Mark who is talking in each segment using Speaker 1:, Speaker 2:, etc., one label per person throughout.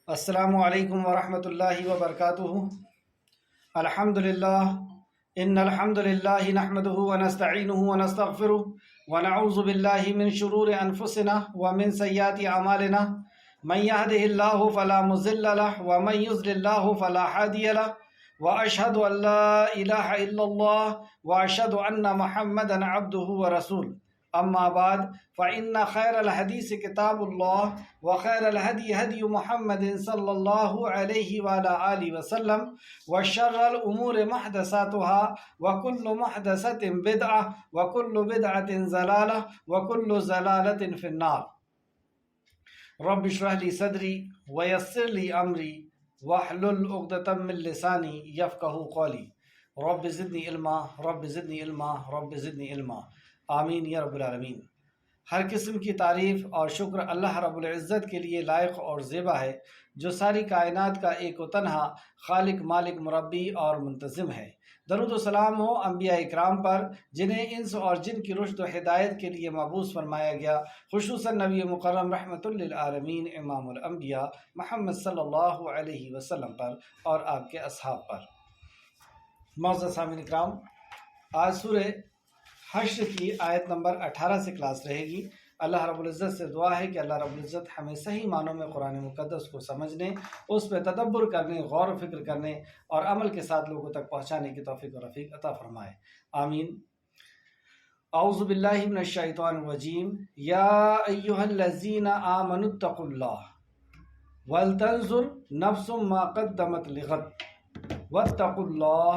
Speaker 1: السلام علیکم ورحمۃ اللہ وبرکاتہ۔ الحمدللہ ان الحمدللہ نحمده ونستعینه ونستغفره ونعوذ باللہ من شرور انفسنا ومن سیئات اعمالنا من يهده الله فلا مضل له ومن يضلل الله فلا هادي له واشهد ان لا اله الا الله واشهد ان محمدا عبده ورسوله اما بعد فان خیر الحدیث کتاب اللہ وخیر الهدی هدی محمد صلی اللہ علیہ وآلہ آلہ وسلم وشر الامور محدثاتها وكل محدثة بدعة وكل بدعة ضلالة وكل ضلالة في النار۔ رب اشرح لي صدری ويسر لي امری واحلل عقدة من لسانی یفقهوا قولی۔ رب زدنی علما رب زدنی علما رب زدنی علما، آمین یا رب العالمین۔ ہر قسم کی تعریف اور شکر اللہ رب العزت کے لیے لائق اور زیبا ہے، جو ساری کائنات کا ایک و تنہا خالق، مالک، مربی اور منتظم ہے۔ درود و سلام ہو انبیاء اکرام پر، جنہیں انس اور جن کی رشد و ہدایت کے لیے مبعوث فرمایا گیا، خصوصاً نبی مکرم رحمۃ للعالمین امام الانبیاء محمد صلی اللہ علیہ وسلم پر اور آپ کے اصحاب پر۔ معزز سامعین اکرام، آج سورہ حشر کی آیت نمبر 18 سے کلاس رہے گی۔ اللہ رب العزت سے دعا ہے کہ اللہ رب العزت ہمیں صحیح معنوں میں قرآن مقدس کو سمجھنے، اس پہ تدبر کرنے، غور و فکر کرنے اور عمل کے ساتھ لوگوں تک پہنچانے کی توفیق و رفیق عطا فرمائے، آمین۔ اعوذ باللہ من الشیطان الرجیم۔ یا ایہا الذین آمنوا اتقوا اللہ ولتنظر نفس ما قدمت لغد واتقوا اللہ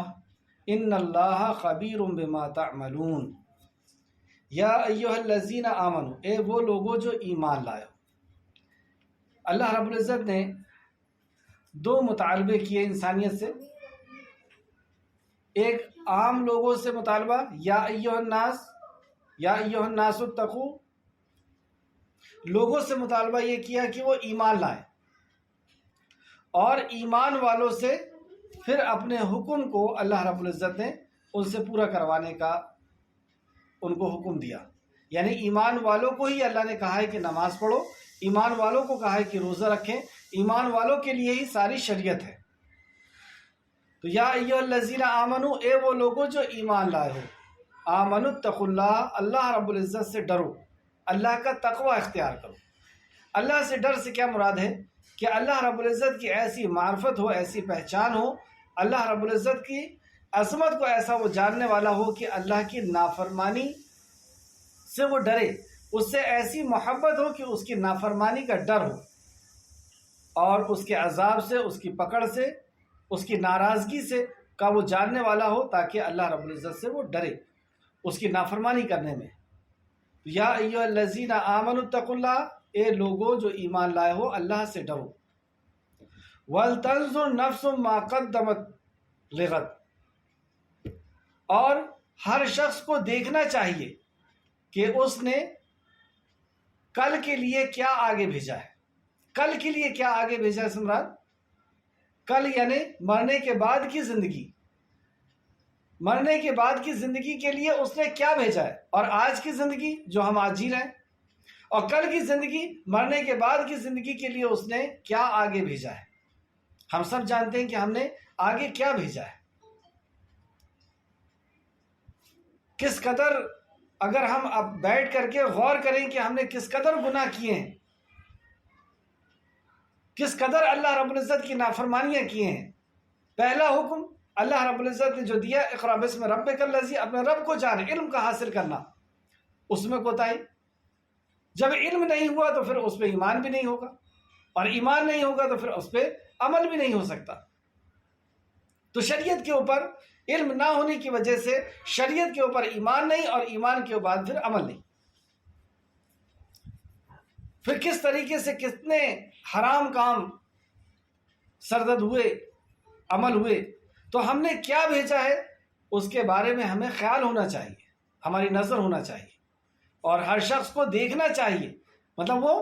Speaker 1: ان اللہ خبیر بما تعملون۔ یا ایہا الذین آمنوا، اے وہ لوگوں جو ایمان لائے ہو۔ اللہ رب العزت نے دو مطالبے کیے انسانیت سے، ایک عام لوگوں سے مطالبہ، یا ایہا الناس، یا ایہا الناس اتقوا، لوگوں سے مطالبہ یہ کیا کہ وہ ایمان لائیں، اور ایمان والوں سے پھر اپنے حکم کو اللہ رب العزت نے ان سے پورا کروانے کا ان کو حکم دیا۔ یعنی ایمان والوں کو ہی اللہ نے کہا ہے کہ نماز پڑھو، ایمان والوں کو کہا ہے کہ روزہ رکھیں، ایمان والوں کے لیے ہی ساری شریعت ہے۔ تو یا ایھا الذین آمنوا، اے وہ لوگوں جو ایمان لائے ہو، آمنوا اتقوا اللہ، اللہ رب العزت سے ڈرو، اللہ کا تقوی اختیار کرو۔ اللہ سے ڈر سے کیا مراد ہے کہ اللہ رب العزت کی ایسی معرفت ہو، ایسی پہچان ہو، اللہ رب العزت کی عظمت کو ایسا وہ جاننے والا ہو کہ اللہ کی نافرمانی سے وہ ڈرے، اس سے ایسی محبت ہو کہ اس کی نافرمانی کا ڈر ہو، اور اس کے عذاب سے، اس کی پکڑ سے، اس کی ناراضگی سے کا وہ جاننے والا ہو، تاکہ اللہ رب العزت سے وہ ڈرے اس کی نافرمانی کرنے میں۔ یا ایھا الذین آمنوا اتقوا اللہ، اے لوگوں جو ایمان لائے ہو، اللہ سے ڈرو۔ وَلْتَنْظُرْ نَفْسٌ مَا قَدَّمَتْ لِغَدٍ، اور ہر شخص کو دیکھنا چاہیے کہ اس نے کل کے لیے کیا آگے بھیجا ہے۔ کل کے لیے کیا آگے بھیجا ہے سمران؟ کل یعنی مرنے کے بعد کی زندگی، مرنے کے بعد کی زندگی کے لیے اس نے کیا بھیجا ہے، اور آج کی زندگی جو ہم آج جی رہے ہیں، اور کل کی زندگی، مرنے کے بعد کی زندگی کے لیے اس نے کیا آگے بھیجا ہے۔ ہم سب جانتے ہیں کہ ہم نے آگے کیا بھیجا ہے۔ کس قدر، اگر ہم اب بیٹھ کر کے غور کریں کہ ہم نے کس قدر گناہ کیے ہیں، کس قدر اللہ رب العزت کی نافرمانیاں کیے ہیں۔ پہلا حکم اللہ رب العزت نے جو دیا، اقرأ باسم ربک الذی، اپنے رب کو جان، علم کا حاصل کرنا، اس میں کوتاہی۔ جب علم نہیں ہوا تو پھر اس پہ ایمان بھی نہیں ہوگا، اور ایمان نہیں ہوگا تو پھر اس پہ عمل بھی نہیں ہو سکتا۔ تو شریعت کے اوپر علم نہ ہونے کی وجہ سے شریعت کے اوپر ایمان نہیں، اور ایمان کے بعد پھر عمل نہیں۔ پھر کس طریقے سے کتنے حرام کام سرزد ہوئے، عمل ہوئے۔ تو ہم نے کیا بھیجا ہے اس کے بارے میں ہمیں خیال ہونا چاہیے، ہماری نظر ہونا چاہیے، اور ہر شخص کو دیکھنا چاہیے، مطلب وہ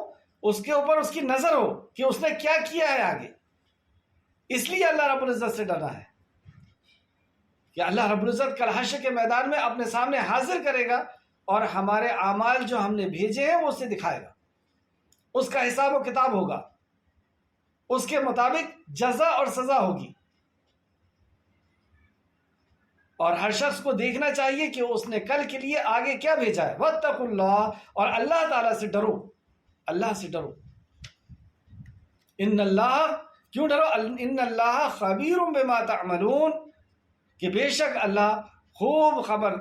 Speaker 1: اس کے اوپر اس کی نظر ہو کہ اس نے کیا کیا ہے آگے۔ اس لیے اللہ رب العزت سے ڈرنا ہے کہ اللہ رب العزت کل حشر کے میدان میں اپنے سامنے حاضر کرے گا، اور ہمارے اعمال جو ہم نے بھیجے ہیں وہ اسے دکھائے گا، اس کا حساب و کتاب ہوگا۔ اس کے مطابق جزا اور سزا ہوگی. اور ہر شخص کو دیکھنا چاہیے کہ اس نے کل کے لیے آگے کیا بھیجا ہے. واتقوا اللہ، اور اللہ تعالیٰ سے ڈرو، اللہ سے ڈرو. ان اللہ، کیوں ڈرو؟ ان اللہ خبیر بما تعملون، کہ بے شک اللہ خوب خبر،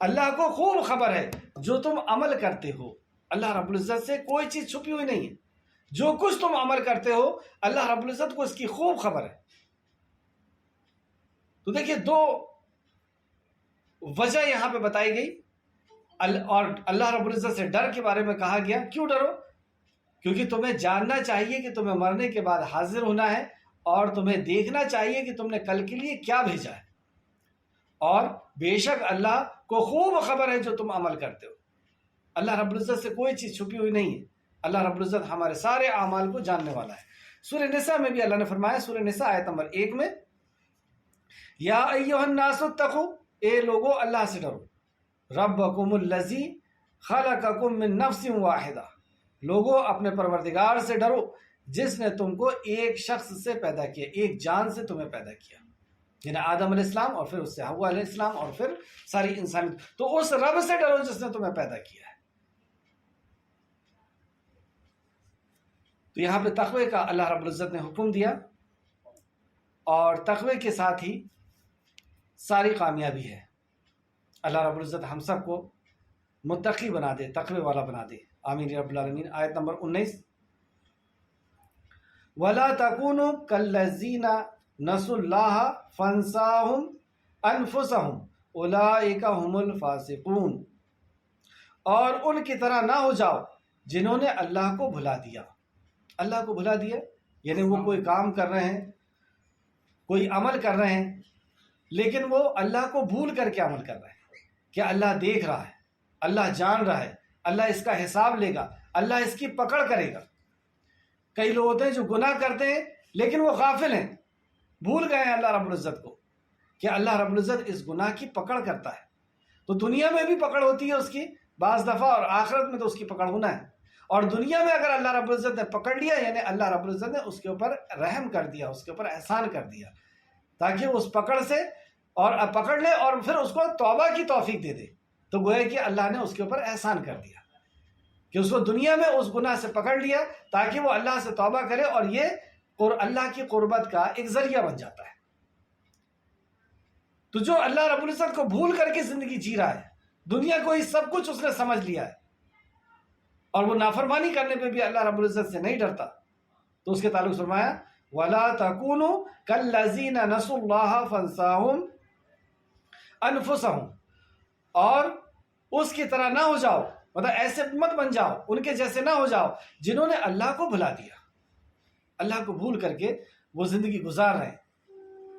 Speaker 1: اللہ کو خوب خبر ہے جو تم عمل کرتے ہو. اللہ رب العزت سے کوئی چیز چھپی ہوئی نہیں ہے. جو کچھ تم عمل کرتے ہو اللہ رب العزت کو اس کی خوب خبر ہے. تو دیکھیے دو وجہ یہاں پہ بتائی گئی، اور اللہ رب العزت سے ڈر کے بارے میں کہا گیا. کیوں ڈرو؟ کیونکہ تمہیں جاننا چاہیے کہ تمہیں مرنے کے بعد حاضر ہونا ہے، اور تمہیں دیکھنا چاہیے کہ تم نے کل کے لیے کیا بھیجا ہے. اور بے شک اللہ کو خوب خبر ہے جو تم عمل کرتے ہو. اللہ رب العزت سے کوئی چیز چھپی ہوئی نہیں ہے. اللہ رب العزت ہمارے سارے اعمال کو جاننے والا ہے. سورہ نساء میں بھی اللہ نے فرمایا، سورہ نساء آیت نمبر 1 میں، یا ایھا الناس اتقوا، اے لوگو اللہ سے ڈرو، ربکم الذی خلقکم من نفس واحدہ، لوگو اپنے پروردگار سے ڈرو جس نے تم کو ایک شخص سے پیدا کیا، ایک جان سے تمہیں پیدا کیا، یعنی آدم علیہ السلام، اور پھر اس سے حوا علیہ السلام، اور پھر ساری انسانیت. تو اس رب سے ڈرو جس نے تمہیں پیدا کیا ہے. تو یہاں پہ تقوی کا اللہ رب العزت نے حکم دیا، اور تقوی کے ساتھ ہی ساری کامیابی ہے. اللہ رب العزت ہم سب کو متقی بنا دے، تقوی والا بنا دے. آمین رب العالمین. آیت نمبر 19، وَلَا تَكُونُوا كَالَّذِينَ نَسُوا اللَّهَ فَانسَاهُمْ أَنفُسَهُمْ أُولَٰئِكَ هُمُ الْفَاسِقُونَ، اور ان کی طرح نہ ہو جاؤ جنہوں نے اللہ کو بھلا دیا. اللہ کو بھلا دیا یعنی وہ کوئی کام کر رہے ہیں، کوئی عمل کر رہے ہیں، لیکن وہ اللہ کو بھول کر کے عمل کر رہے ہیں کہ اللہ دیکھ رہا ہے، اللہ جان رہا ہے، اللہ اس کا حساب لے گا، اللہ اس کی پکڑ کرے گا. کئی لوگ ہوتے ہیں جو گناہ کرتے ہیں لیکن وہ غافل ہیں، بھول گئے ہیں اللہ رب العزت کو کہ اللہ رب العزت اس گناہ کی پکڑ کرتا ہے. تو دنیا میں بھی پکڑ ہوتی ہے اس کی بعض دفعہ، اور آخرت میں تو اس کی پکڑ ہونا ہے. اور دنیا میں اگر اللہ رب العزت نے پکڑ لیا یعنی اللہ رب العزت نے اس کے اوپر رحم کر دیا، اس کے اوپر احسان کر دیا، تاکہ اس پکڑ سے اور پکڑ لے اور پھر اس کو توبہ کی توفیق دے دے. تو گویا کہ اللہ نے اس کے اوپر احسان کر دیا کہ اس کو دنیا میں اس گناہ سے پکڑ لیا تاکہ وہ اللہ سے توبہ کرے، اور یہ اللہ کی قربت کا ایک ذریعہ بن جاتا ہے. تو جو اللہ رب العزت کو بھول کر کے زندگی جی رہا ہے، دنیا کو ہی سب کچھ اس نے سمجھ لیا ہے، اور وہ نافرمانی کرنے پہ بھی اللہ رب العزت سے نہیں ڈرتا، تو اس کے تعلق فرمایا وَلَا تَكُونُوا كَالَّذِينَ نَسُوا اللَّهَ فَانسَاهُمْ أَنفُسَهُمْ، اور اس کی طرح نہ ہو جاؤ، مطلب ایسے مت بن جاؤ، ان کے جیسے نہ ہو جاؤ جنہوں نے اللہ کو بھلا دیا. اللہ کو بھول کر کے وہ زندگی گزار رہے ہیں.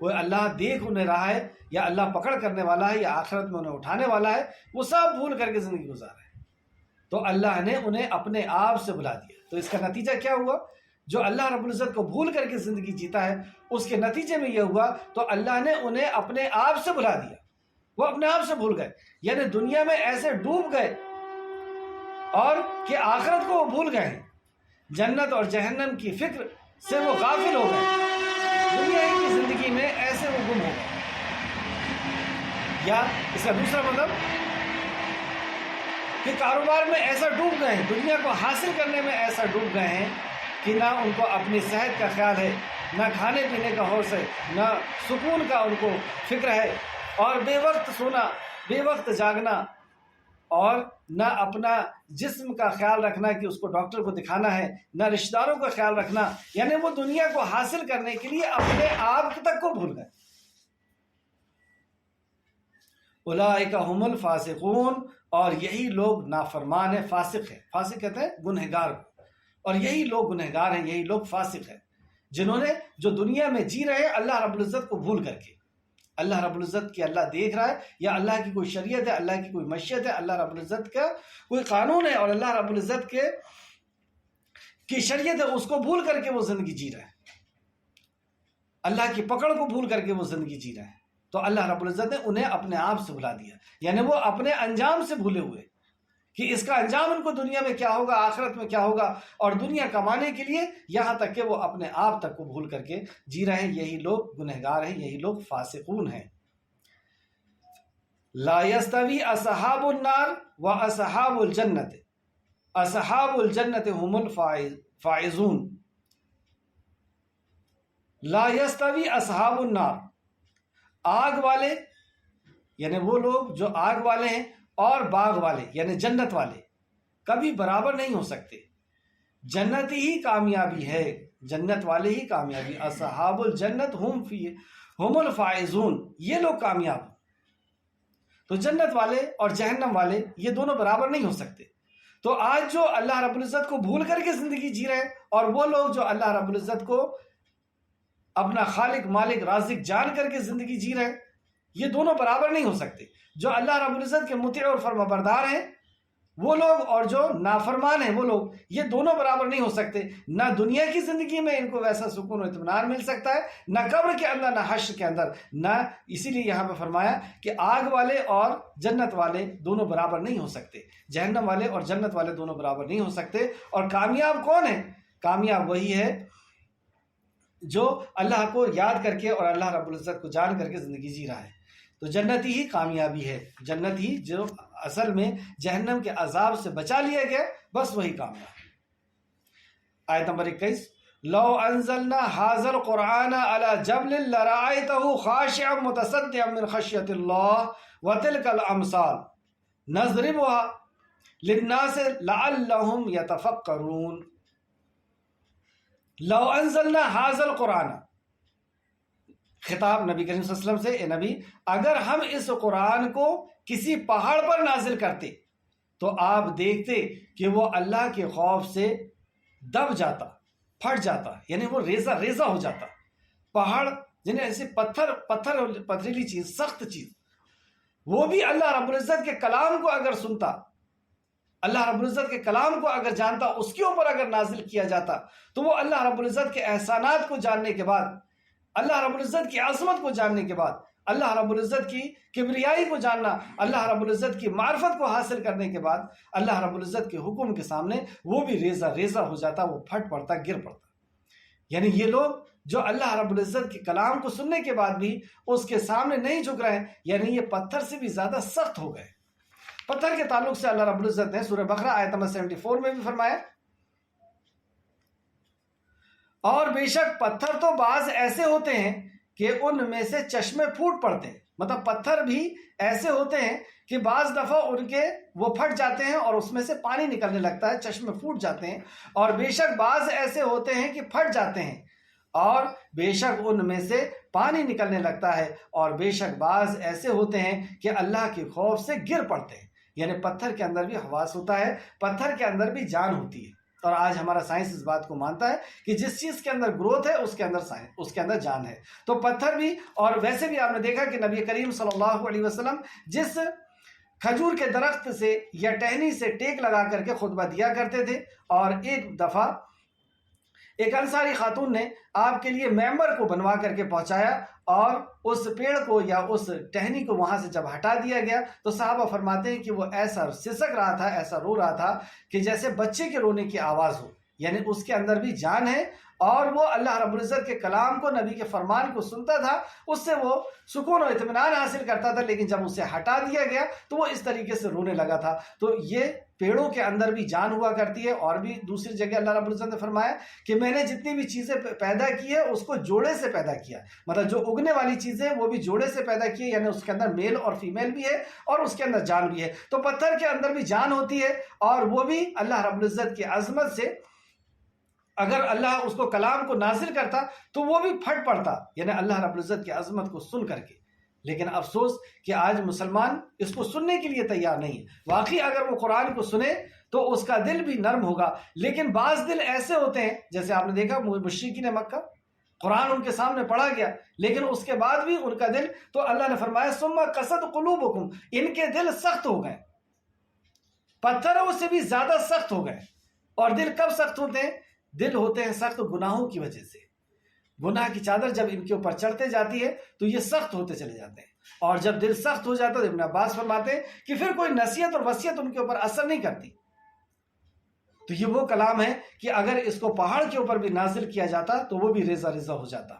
Speaker 1: وہ اللہ دیکھ انہیں رہا ہے، یا اللہ پکڑ کرنے والا ہے، یا آخرت میں انہیں اٹھانے والا ہے، وہ سب بھول کر کے زندگی گزار رہے ہیں. تو اللہ نے انہیں اپنے آپ سے بھلا دیا. تو اس کا نتیجہ کیا ہوا؟ جو اللہ رب العزت کو بھول کر کے زندگی جیتا ہے اس کے نتیجے میں یہ ہوا تو اللہ نے انہیں اپنے آپ سے بھلا دیا. وہ اپنے آپ سے بھول گئے، یعنی دنیا میں ایسے ڈوب گئے اور کہ آخرت کو وہ بھول گئے ہیں. جنت اور جہنم کی فکر سے وہ غافل ہو گئے. دنیا کی زندگی میں ایسے وہ گم ہو گئے. یا اس کا دوسرا مطلب کہ کاروبار میں ایسا ڈوب گئے ہیں، دنیا کو حاصل کرنے میں ایسا ڈوب گئے ہیں کہ نہ ان کو اپنی صحت کا خیال ہے، نہ کھانے پینے کا ہوش ہے، نہ سکون کا ان کو فکر ہے، اور بے وقت سونا، بے وقت جاگنا، اور نہ اپنا جسم کا خیال رکھنا کہ اس کو ڈاکٹر کو دکھانا ہے، نہ رشتہ داروں کا خیال رکھنا. یعنی وہ دنیا کو حاصل کرنے کے لیے اپنے آپ تک کو بھول گئے. اولئک هم الفاسقون، اور یہی لوگ نافرمان ہیں، فاسق ہیں. فاسق کہتے ہیں گنہگار کو، اور یہی لوگ گنہگار ہیں، یہی لوگ فاسق ہیں جنہوں نے جو دنیا میں جی رہے ہیں اللہ رب العزت کو بھول کر کے. اللہ رب العزت کی اللہ دیکھ رہا ہے، یا اللہ کی کوئی شریعت ہے، اللہ کی کوئی مشیت ہے، اللہ رب العزت کا کوئی قانون ہے، اور اللہ رب العزت کی شریعت ہے، اس کو بھول کر کے وہ زندگی جی رہا ہے. اللہ کی پکڑ کو بھول کر کے وہ زندگی جی رہا ہے. تو اللہ رب العزت نے انہیں اپنے آپ سے بھلا دیا، یعنی وہ اپنے انجام سے بھولے ہوئے کہ اس کا انجام ان کو دنیا میں کیا ہوگا، آخرت میں کیا ہوگا، اور دنیا کمانے کے لیے یہاں تک کہ وہ اپنے آپ تک کو بھول کر کے جی رہے ہیں۔ یہی لوگ گنہگار ہیں، یہی لوگ فاسقون ہیں۔ لا یستوی اصحاب النار و اصحاب الجنت، اصحاب الجنت هم الفائزون۔ لا یستوی اصحاب النار، آگ والے یعنی وہ لوگ جو آگ والے ہیں، اور باغ والے یعنی جنت والے کبھی برابر نہیں ہو سکتے۔ جنت ہی کامیابی ہے، جنت والے ہی کامیابی۔ اصحاب الجنت هم الفائزون، یہ لوگ کامیاب ہیں۔ تو جنت والے اور جہنم والے یہ دونوں برابر نہیں ہو سکتے۔ تو آج جو اللہ رب العزت کو بھول کر کے زندگی جی رہے ہیں، اور وہ لوگ جو اللہ رب العزت کو اپنا خالق مالک رازق جان کر کے زندگی جی رہے ہیں، یہ دونوں برابر نہیں ہو سکتے۔ جو اللہ رب العزت کے مطیع اور فرما بردار ہیں وہ لوگ، اور جو نافرمان ہیں وہ لوگ، یہ دونوں برابر نہیں ہو سکتے۔ نہ دنیا کی زندگی میں ان کو ویسا سکون و اطمینان مل سکتا ہے، نہ قبر کے اندر، نہ حشر کے اندر، نہ اسی لیے یہاں پہ فرمایا کہ آگ والے اور جنت والے دونوں برابر نہیں ہو سکتے، جہنم والے اور جنت والے دونوں برابر نہیں ہو سکتے۔ اور کامیاب کون ہے؟ کامیاب وہی ہے جو اللہ کو یاد کر کے اور اللہ رب العزت کو جان کر کے زندگی جی رہا ہے۔ تو جنتی ہی کامیابی ہے، جنت ہی جو اصل میں جہنم کے عذاب سے بچا لیا گیا، بس وہی کامیاب ہے۔ آیت نمبر 21، لو انزلنا هذا القرآن على جبل لرأيته خاشعا متصدعا من خشية الله وتلك الأمثال نضربها للناس لعلهم يتفكرون۔ لو انزلنا هذا القرآن، خطاب نبی کریم صلی اللہ علیہ وسلم سے، اے نبی اگر ہم اس قرآن کو کسی پہاڑ پر نازل کرتے تو آپ دیکھتے کہ وہ اللہ کے خوف سے دب جاتا، پھٹ جاتا، یعنی وہ ریزہ ریزہ ہو جاتا۔ پہاڑ جنہیں ایسے پتھریلی چیز، سخت چیز، وہ بھی اللہ رب العزت کے کلام کو اگر سنتا، اللہ رب العزت کے کلام کو اگر جانتا، اس کے اوپر اگر نازل کیا جاتا، تو وہ اللہ رب العزت کے احسانات کو جاننے کے بعد، اللہ رب العزت کی عظمت کو جاننے کے بعد، اللہ رب العزت کی کبریائی کو جاننا، اللہ رب العزت کی معرفت کو حاصل کرنے کے بعد، اللہ رب العزت کے حکم کے سامنے وہ بھی ریزہ ریزہ ہو جاتا، وہ پھٹ پڑتا، گر پڑتا۔ یعنی یہ لوگ جو اللہ رب العزت کے کلام کو سننے کے بعد بھی اس کے سامنے نہیں جھک رہے ہیں، یعنی یہ پتھر سے بھی زیادہ سخت ہو گئے۔ پتھر کے تعلق سے اللہ رب العزت نے سورہ بقرہ آیت نمبر 74 میں بھی فرمایا، اور بے شک پتھر تو بعض ایسے ہوتے ہیں کہ ان میں سے چشمے پھوٹ پڑتے ہیں۔ مطلب پتھر بھی ایسے ہوتے ہیں کہ بعض دفعہ ان کے وہ پھٹ جاتے ہیں اور اس میں سے پانی نکلنے لگتا ہے، چشمے پھوٹ جاتے ہیں۔ اور بے شک بعض ایسے ہوتے ہیں کہ پھٹ جاتے ہیں، اور بے شک ان میں سے پانی نکلنے لگتا ہے، اور بے شک بعض ایسے ہوتے ہیں کہ اللہ کے خوف سے گر پڑتے ہیں۔ یعنی پتھر کے اندر بھی حواس ہوتا ہے، پتھر کے اندر بھی جان ہوتی ہے۔ اور آج ہمارا سائنس اس بات کو مانتا ہے کہ جس چیز کے اندر گروتھ ہے اس کے اندر جان ہے۔ تو پتھر بھی، اور ویسے بھی آپ نے دیکھا کہ نبی کریم صلی اللہ علیہ وسلم جس کھجور کے درخت سے یا ٹہنی سے ٹیک لگا کر کے خطبہ دیا کرتے تھے، اور ایک دفعہ ایک انصاری خاتون نے آپ کے لیے ممبر کو بنوا کر کے پہنچایا، اور اس پیڑ کو یا اس ٹہنی کو وہاں سے جب ہٹا دیا گیا تو صحابہ فرماتے ہیں کہ وہ ایسا سسک رہا تھا، ایسا رو رہا تھا کہ جیسے بچے کے رونے کی آواز ہو۔ یعنی اس کے اندر بھی جان ہے، اور وہ اللہ رب العزت کے کلام کو، نبی کے فرمان کو سنتا تھا، اس سے وہ سکون و اطمینان حاصل کرتا تھا، لیکن جب اسے ہٹا دیا گیا تو وہ اس طریقے سے رونے لگا تھا۔ تو یہ پیڑوں کے اندر بھی جان ہوا کرتی ہے۔ اور بھی دوسری جگہ اللہ رب العزت نے فرمایا کہ میں نے جتنی بھی چیزیں پیدا کی ہے اس کو جوڑے سے پیدا کیا، مطلب جو اگنے والی چیزیں وہ بھی جوڑے سے پیدا کی ہے، یعنی اس کے اندر میل اور فیمیل بھی ہے، اور اس کے اندر جان بھی ہے۔ تو پتھر کے اندر بھی جان ہوتی ہے، اور وہ بھی اللہ رب العزت کی عظمت سے اگر اللہ اس کو کلام کو نازل کرتا تو وہ بھی پھٹ پڑتا، یعنی اللہ رب العزت کی عظمت کو سن کر کے۔ لیکن افسوس کہ آج مسلمان اس کو سننے کے لیے تیار نہیں ہے۔ واقعی اگر وہ قرآن کو سنے تو اس کا دل بھی نرم ہوگا، لیکن بعض دل ایسے ہوتے ہیں، جیسے آپ نے دیکھا مشرکین مکہ، قرآن ان کے سامنے پڑھا گیا لیکن اس کے بعد بھی ان کا دل، تو اللہ نے فرمایا ثم قست قلوبکم، ان کے دل سخت ہو گئے، پتھروں سے بھی زیادہ سخت ہو گئے۔ اور دل کب سخت ہوتے ہیں؟ دل ہوتے ہیں سخت گناہوں کی وجہ سے۔ گناہ کی چادر جب ان کے اوپر چڑھتے جاتی ہے تو یہ سخت ہوتے چلے جاتے ہیں۔ اور جب دل سخت ہو جاتا ہے، ابن عباس فرماتے ہیں کہ پھر کوئی نصیحت اور وصیت ان کے اوپر اثر نہیں کرتی۔ تو یہ وہ کلام ہے کہ اگر اس کو پہاڑ کے اوپر بھی نازل کیا جاتا تو وہ بھی ریزہ ریزہ ہو جاتا۔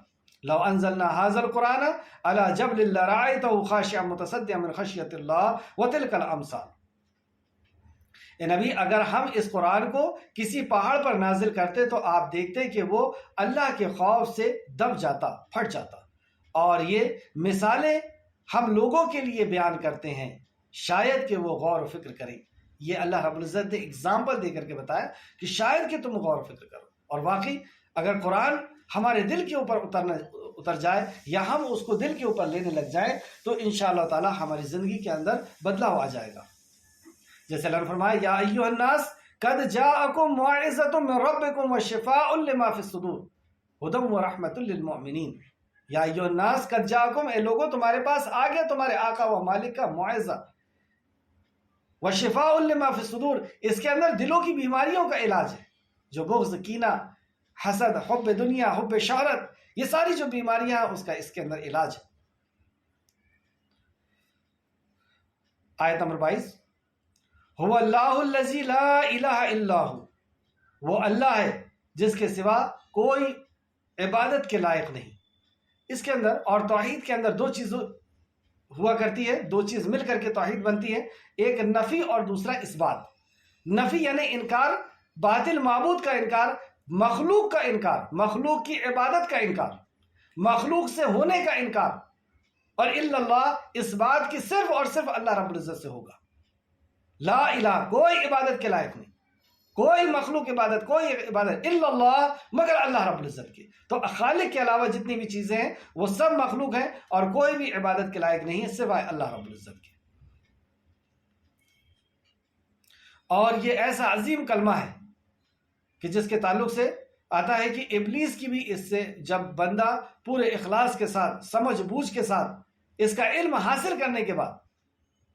Speaker 1: لو انزلنا هذا القرآن على جبل لرأيته خاشعا متصدعا من خشية الله وتلك الامثال۔ اے نبی، اگر ہم اس قرآن کو کسی پہاڑ پر نازل کرتے تو آپ دیکھتے کہ وہ اللہ کے خوف سے دب جاتا، پھٹ جاتا۔ اور یہ مثالیں ہم لوگوں کے لیے بیان کرتے ہیں، شاید کہ وہ غور و فکر کریں۔ یہ اللہ رب العزت نے اگزامپل دے کر کے بتایا کہ شاید کہ تم غور و فکر کرو۔ اور واقعی اگر قرآن ہمارے دل کے اوپر اتر جائے یا ہم اس کو دل کے اوپر لینے لگ جائیں تو انشاءاللہ تعالی ہماری زندگی کے اندر بدلاؤ آ جائے گا۔ جیسے اللہ نے فرمایا یا ایھا الناس قد جاءکم موعظۃ من ربکم وشفاء لما فی الصدور ھدی ورحمۃ للمؤمنین۔ یا ایھا الناس قد جاءکم، اے لوگوں تمہارے پاس آ گیا تمہارے آقا و مالک کا موعظہ، وشفاء لما فی الصدور، اس کے اندر دلوں کی بیماریوں کا علاج ہے، جو بغض، کینہ، حسد، حب دنیا، حب شہرت، یہ ساری جو بیماریاں ہیں اس کا اس کے اندر علاج ہے۔ آیت نمبر 22، هو اللہ الذی لا الہ الا ہو، وہ اللہ ہے جس کے سوا کوئی عبادت کے لائق نہیں۔ اس کے اندر اور توحید کے اندر دو چیزیں ہوا کرتی ہے، دو چیز مل کر کے توحید بنتی ہے، ایک نفی اور دوسرا اثبات۔ نفی یعنی انکار، باطل معبود کا انکار، مخلوق کا انکار، مخلوق کی عبادت کا انکار، مخلوق سے ہونے کا انکار، اور الا اللہ، اس بات کی صرف اور صرف اللہ رب العزت سے ہوگا۔ لا الہ، کوئی عبادت کے لائق نہیں، کوئی مخلوق عبادت، کوئی عبادت الا اللہ، مگر اللہ رب العزت کی۔ تو خالق کے علاوہ جتنی بھی چیزیں ہیں وہ سب مخلوق ہیں اور کوئی بھی عبادت کے لائق نہیں ہے سوائے اللہ رب العزت کے۔ اور یہ ایسا عظیم کلمہ ہے کہ جس کے تعلق سے آتا ہے کہ ابلیس کی بھی اس سے، جب بندہ پورے اخلاص کے ساتھ، سمجھ بوجھ کے ساتھ اس کا علم حاصل کرنے کے بعد،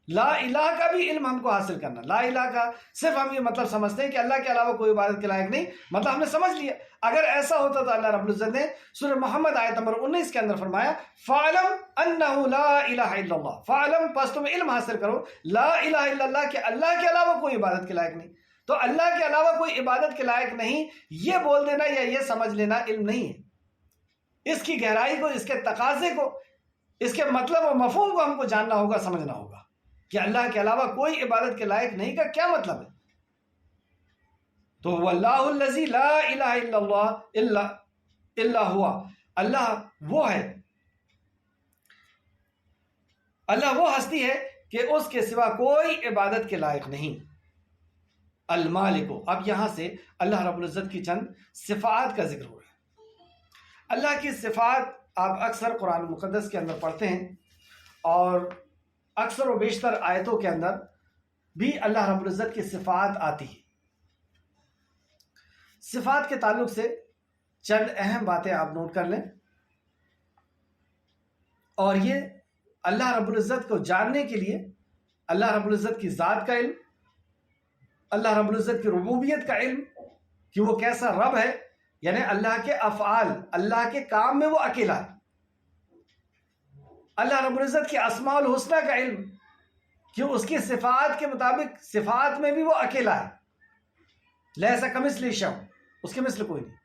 Speaker 1: لا الہ کا بھی علم ہم کو حاصل کرنا، لا الہ کا صرف ہم یہ مطلب سمجھتے ہیں کہ اللہ کے علاوہ کوئی عبادت کے لائق نہیں، مطلب ہم نے سمجھ لیا۔ اگر ایسا ہوتا تو اللہ رب العزت نے سورہ محمد آیت نمبر 19 کے اندر فرمایا فَاعْلَمْ أَنَّهُ لَا إِلَهَ إِلَّا اللَّهُ، فَاعْلَمْ، پس تم علم حاصل کرو، لا الہ الا اللہ، کہ اللہ کے علاوہ کوئی عبادت کے لائق نہیں۔ تو اللہ کے علاوہ کوئی عبادت کے لائق نہیں، یہ بول دینا یا یہ سمجھ لینا علم نہیں ہے۔ اس کی گہرائی کو، اس کے تقاضے کو، اس کے مطلب و مفہوم کو ہم کو جاننا ہوگا، سمجھنا ہوگا کہ اللہ کے علاوہ کوئی عبادت کے لائق نہیں کا کیا مطلب ہے۔ تو وہ اللہ الذی لا الہ الا اللہ الا ہوا، اللہ وہ ہے، اللہ وہ ہستی ہے کہ اس کے سوا کوئی عبادت کے لائق نہیں۔ المالک، اب یہاں سے اللہ رب العزت کی چند صفات کا ذکر ہو رہا ہے۔ اللہ کی صفات آپ اکثر قرآن مقدس کے اندر پڑھتے ہیں اور اکثر و بیشتر آیتوں کے اندر بھی اللہ رب العزت کی صفات آتی ہے۔ صفات کے تعلق سے چند اہم باتیں آپ نوٹ کر لیں، اور یہ اللہ رب العزت کو جاننے کے لیے اللہ رب العزت کی ذات کا علم، اللہ رب العزت کی ربوبیت کا علم کہ وہ کیسا رب ہے، یعنی اللہ کے افعال، اللہ کے کام میں وہ اکیلا ہے، اللہ رب العزت کی اسماء الحسنہ کا علم کہ اس کی صفات کے مطابق صفات میں بھی وہ اکیلا ہے، لیسا کمثلہ شیء، اس کے مثل کوئی نہیں۔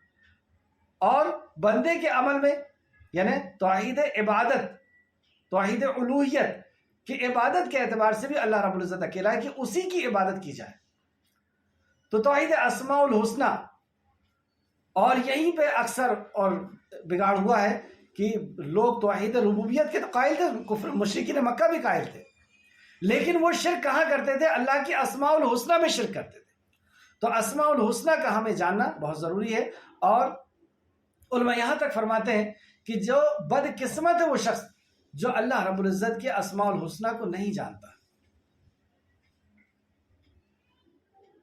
Speaker 1: اور بندے کے عمل میں یعنی توحید عبادت، توحید الوہیت کہ عبادت کے اعتبار سے بھی اللہ رب العزت اکیلا ہے، کہ اسی کی عبادت کی جائے۔ تو توحید اسماء الحسنہ، اور یہیں پہ اکثر اور بگاڑ ہوا ہے کہ لوگ توحید ربوبیت کے تو قائل تھے، کفر مشرکین مکہ بھی قائل تھے، لیکن وہ شرک کہاں کرتے تھے؟ اللہ کی اسماء الحسنہ میں شرک کرتے تھے۔ تو اسماء الحسنہ کا ہمیں جاننا بہت ضروری ہے، اور علماء یہاں تک فرماتے ہیں کہ جو بدقسمت ہے وہ شخص جو اللہ رب العزت کے اسماء الحسنہ کو نہیں جانتا۔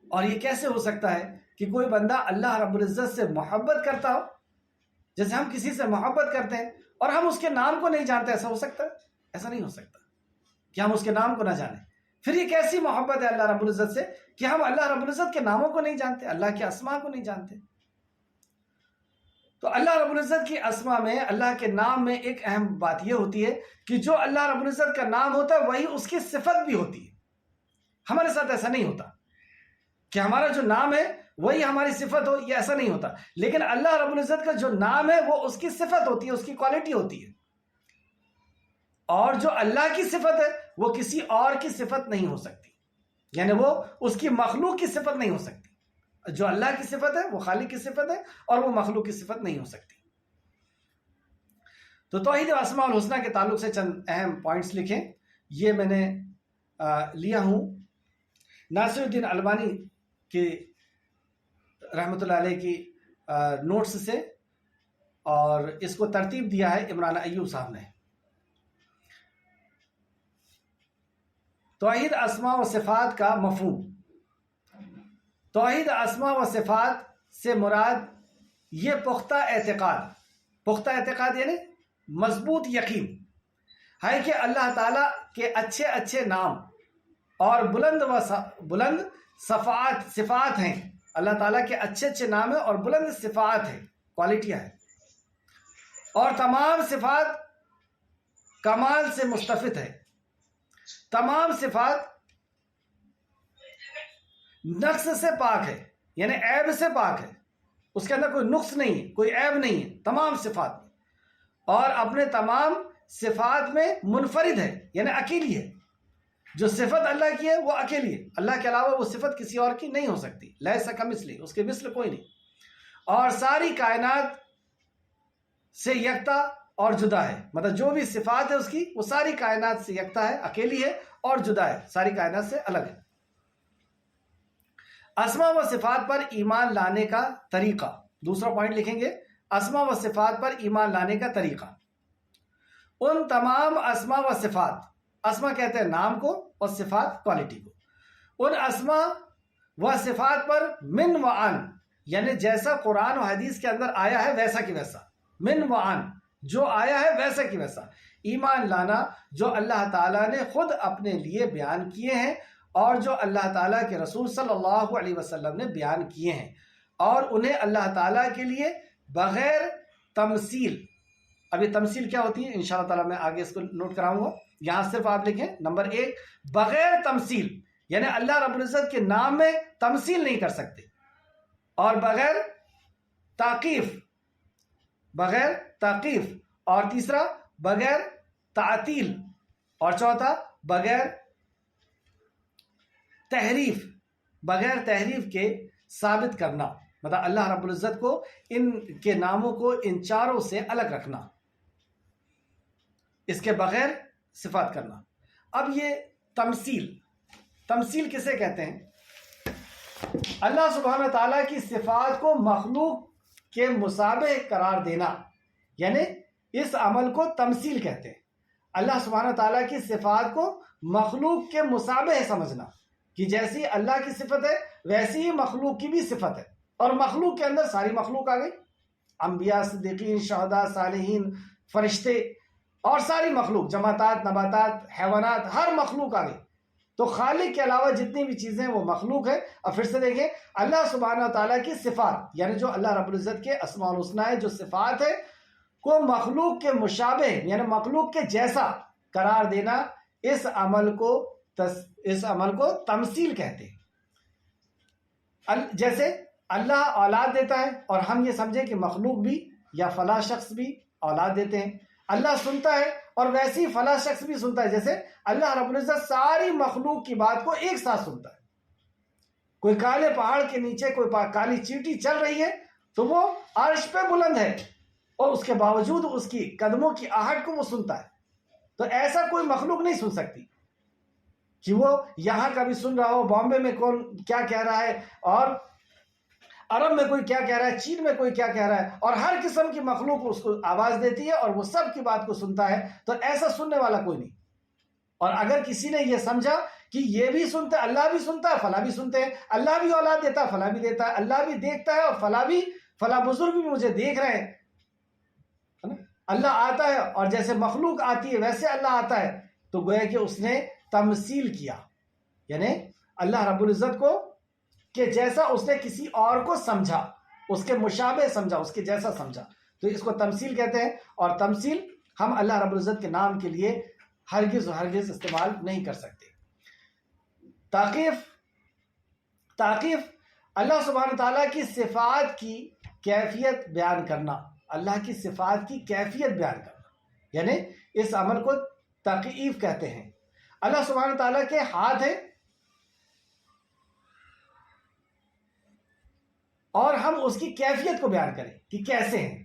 Speaker 1: اور یہ کیسے ہو سکتا ہے کہ کوئی بندہ اللہ رب العزت سے محبت کرتا ہو، جیسے ہم کسی سے محبت کرتے ہیں اور ہم اس کے نام کو نہیں جانتے؟ ایسا ہو سکتا ہے؟ ایسا نہیں ہو سکتا کہ ہم اس کے نام کو نہ جانیں۔ پھر یہ کیسی محبت ہے اللہ رب العزت سے کہ ہم اللہ رب العزت کے ناموں کو نہیں جانتے، اللہ کے اسماء کو نہیں جانتے؟ تو اللہ رب العزت کی اسما میں، اللہ کے نام میں ایک اہم بات یہ ہوتی ہے کہ جو اللہ رب العزت کا نام ہوتا ہے وہی اس کی صفت بھی ہوتی ہے. ہمارے ساتھ ایسا نہیں ہوتا کہ ہمارا جو نام ہے وہی ہماری صفت ہو، یہ ایسا نہیں ہوتا. لیکن اللہ رب العزت کا جو نام ہے وہ اس کی صفت ہوتی ہے، اس کی کوالٹی ہوتی ہے. اور جو اللہ کی صفت ہے وہ کسی اور کی صفت نہیں ہو سکتی، یعنی وہ اس کی مخلوق کی صفت نہیں ہو سکتی. جو اللہ کی صفت ہے وہ خالق کی صفت ہے، اور وہ مخلوق کی صفت نہیں ہو سکتی. تو توحید اسماء الحسنہ کے تعلق سے چند اہم پوائنٹس لکھیں. یہ میں نے لیا ہوں ناصر الدین البانی کی رحمۃ اللہ علیہ کی نوٹس سے، اور اس کو ترتیب دیا ہے عمران ایوب صاحب نے. توحید اسماء و صفات کا مفہوم. توحید اسماء و صفات سے مراد یہ پختہ اعتقاد یعنی مضبوط یقین ہے کہ اللہ تعالیٰ کے اچھے اچھے نام اور بلند صفات ہیں. اللہ تعالیٰ کے اچھے اچھے نام ہیں اور بلند صفات ہیں، کوالٹیاں ہیں، اور تمام صفات کمال سے مستفید ہے. تمام صفات نقص سے پاک ہے، یعنی عیب سے پاک ہے. اس کے اندر کوئی نقص نہیں ہے، کوئی عیب نہیں ہے تمام صفات میں. اور اپنے تمام صفات میں منفرد ہے، یعنی اکیلی ہے. جو صفت اللہ کی ہے وہ اکیلی ہے، اللہ کے علاوہ وہ صفت کسی اور کی نہیں ہو سکتی. لیس کمثلہ، اس کے مثل کوئی نہیں. اور ساری کائنات سے یکتا اور جدا ہے، مطلب جو بھی صفات ہے اس کی وہ ساری کائنات سے یکتا ہے، اکیلی ہے اور جدا ہے، ساری کائنات سے الگ ہے. اسماء و صفات پر ایمان لانے کا طریقہ. دوسرا پوائنٹ لکھیں گے، اسماء و صفات پر ایمان لانے کا طریقہ. ان تمام اسماء و صفات، اسماء کہتے ہیں نام کو اور صفات کوالٹی کو. ان اسماء و صفات پر من و عن، یعنی جیسا قرآن و حدیث کے اندر آیا ہے ویسا کی ویسا، من و عن جو آیا ہے ویسا کی ویسا ایمان لانا، جو اللہ تعالیٰ نے خود اپنے لیے بیان کیے ہیں اور جو اللہ تعالیٰ کے رسول صلی اللہ علیہ وسلم نے بیان کیے ہیں، اور انہیں اللہ تعالیٰ کے لیے بغیر تمثیل. ابھی تمثیل کیا ہوتی ہے انشاءاللہ تعالیٰ میں آگے اس کو نوٹ کراؤں گا. یہاں صرف آپ لکھیں نمبر 1 بغیر تمثیل، یعنی اللہ رب العزت کے نام میں تمثیل نہیں کر سکتے، اور بغیر تاقیف، اور تیسرا بغیر تعطیل، اور چوتھا بغیر تحریف کے ثابت کرنا. مطلب اللہ رب العزت کو ان کے ناموں کو ان چاروں سے الگ رکھنا، اس کے بغیر صفات کرنا. اب یہ تمثیل کسے کہتے ہیں؟ اللہ سبحانہ تعالیٰ کی صفات کو مخلوق کے مشابہ قرار دینا، یعنی اس عمل کو تمثیل کہتے ہیں. اللہ سبحانہ تعالیٰ کی صفات کو مخلوق کے مشابہ سمجھنا، کہ جیسی اللہ کی صفت ہے ویسی ہی مخلوق کی بھی صفت ہے. اور مخلوق کے اندر ساری مخلوق آ گئی، انبیاء، صدیقین، شہداء، صالحین، فرشتے، اور ساری مخلوق، جماعتات، نباتات، حیوانات، ہر مخلوق آ گئی. تو خالق کے علاوہ جتنی بھی چیزیں وہ مخلوق ہے. اور پھر سے دیکھیں اللہ سبحانہ تعالیٰ کی صفات، یعنی جو اللہ رب العزت کے اسماء الحسنہ ہے، جو صفات ہے کو مخلوق کے مشابہ یعنی مخلوق کے جیسا قرار دینا، اس عمل کو تمثیل کہتے ہیں. جیسے اللہ اولاد دیتا ہے اور ہم یہ سمجھیں کہ مخلوق بھی یا فلاں شخص بھی اولاد دیتے ہیں. اللہ سنتا ہے اور ویسے ہی فلاں شخص بھی سنتا ہے. جیسے اللہ رب العزت ساری مخلوق کی بات کو ایک ساتھ سنتا ہے. کوئی کالے پہاڑ کے نیچے کوئی کالی چیٹی چل رہی ہے تو وہ عرش پہ بلند ہے، اور اس کے باوجود اس کی قدموں کی آہٹ کو وہ سنتا ہے. تو ایسا کوئی مخلوق نہیں سن سکتی کہ وہ یہاں کا بھی سن رہا ہو، بامبے میں کون کیا کہہ رہا ہے، اور عرب میں کوئی کیا کہہ رہا ہے، چین میں کوئی کیا کہہ رہا ہے، اور ہر قسم کی مخلوق اس کو آواز دیتی ہے اور وہ سب کی بات کو سنتا ہے. تو ایسا سننے والا کوئی نہیں. اور اگر کسی نے یہ سمجھا کہ یہ بھی سنتا ہے، اللہ بھی سنتا ہے، فلاں بھی سنتے ہیں، اللہ بھی اولاد دیتا ہے، فلاں بھی دیتا ہے، اللہ بھی دیکھتا ہے اور فلاں بزرگ بھی مجھے دیکھ رہے ہیں، اللہ آتا ہے اور جیسے مخلوق آتی ہے ویسے اللہ آتا ہے، تو گویا کہ اس نے تمثیل کیا، یعنی اللہ رب العزت کو کہ جیسا اس نے کسی اور کو سمجھا، اس کے مشابہ سمجھا، اس کے جیسا سمجھا. تو اس کو تمثیل کہتے ہیں، اور تمثیل ہم اللہ رب العزت کے نام کے لیے ہرگز استعمال نہیں کر سکتے۔ تعقیف اللہ سبحانہ تعالیٰ کی صفات کی کیفیت بیان کرنا، اللہ کی صفات کی کیفیت بیان کرنا، یعنی اس عمل کو تعقیف کہتے ہیں۔ اللہ سبحانہ تعالیٰ کے ہاتھ ہیں اور ہم اس کی کیفیت کو بیان کریں کہ کیسے ہیں۔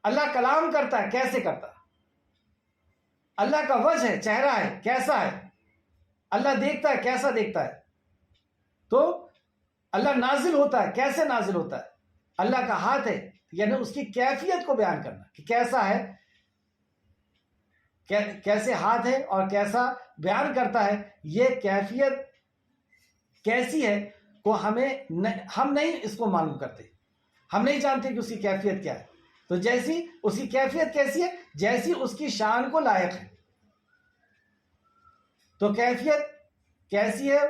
Speaker 1: اللہ کلام کرتا ہے، کیسے کرتا ہے؟ اللہ کا وجہ ہے، چہرہ ہے، کیسا ہے؟ اللہ دیکھتا ہے، کیسا دیکھتا ہے؟ تو اللہ نازل ہوتا ہے، کیسے نازل ہوتا ہے؟ اللہ کا ہاتھ ہے، یعنی اس کی کیفیت کو بیان کرنا کہ کیسا ہے، کیسے ہاتھ ہے اور کیسا بیان کرتا ہے۔ یہ کیفیت کیسی ہے کو ہم نہیں اس کو معلوم کرتے، ہم نہیں جانتے کہ اس کی کیفیت کیا ہے۔ تو جیسی اس کی کیفیت کیسی ہے، جیسی اس کی شان کو لائق ہے۔ تو کیفیت کیسی ہے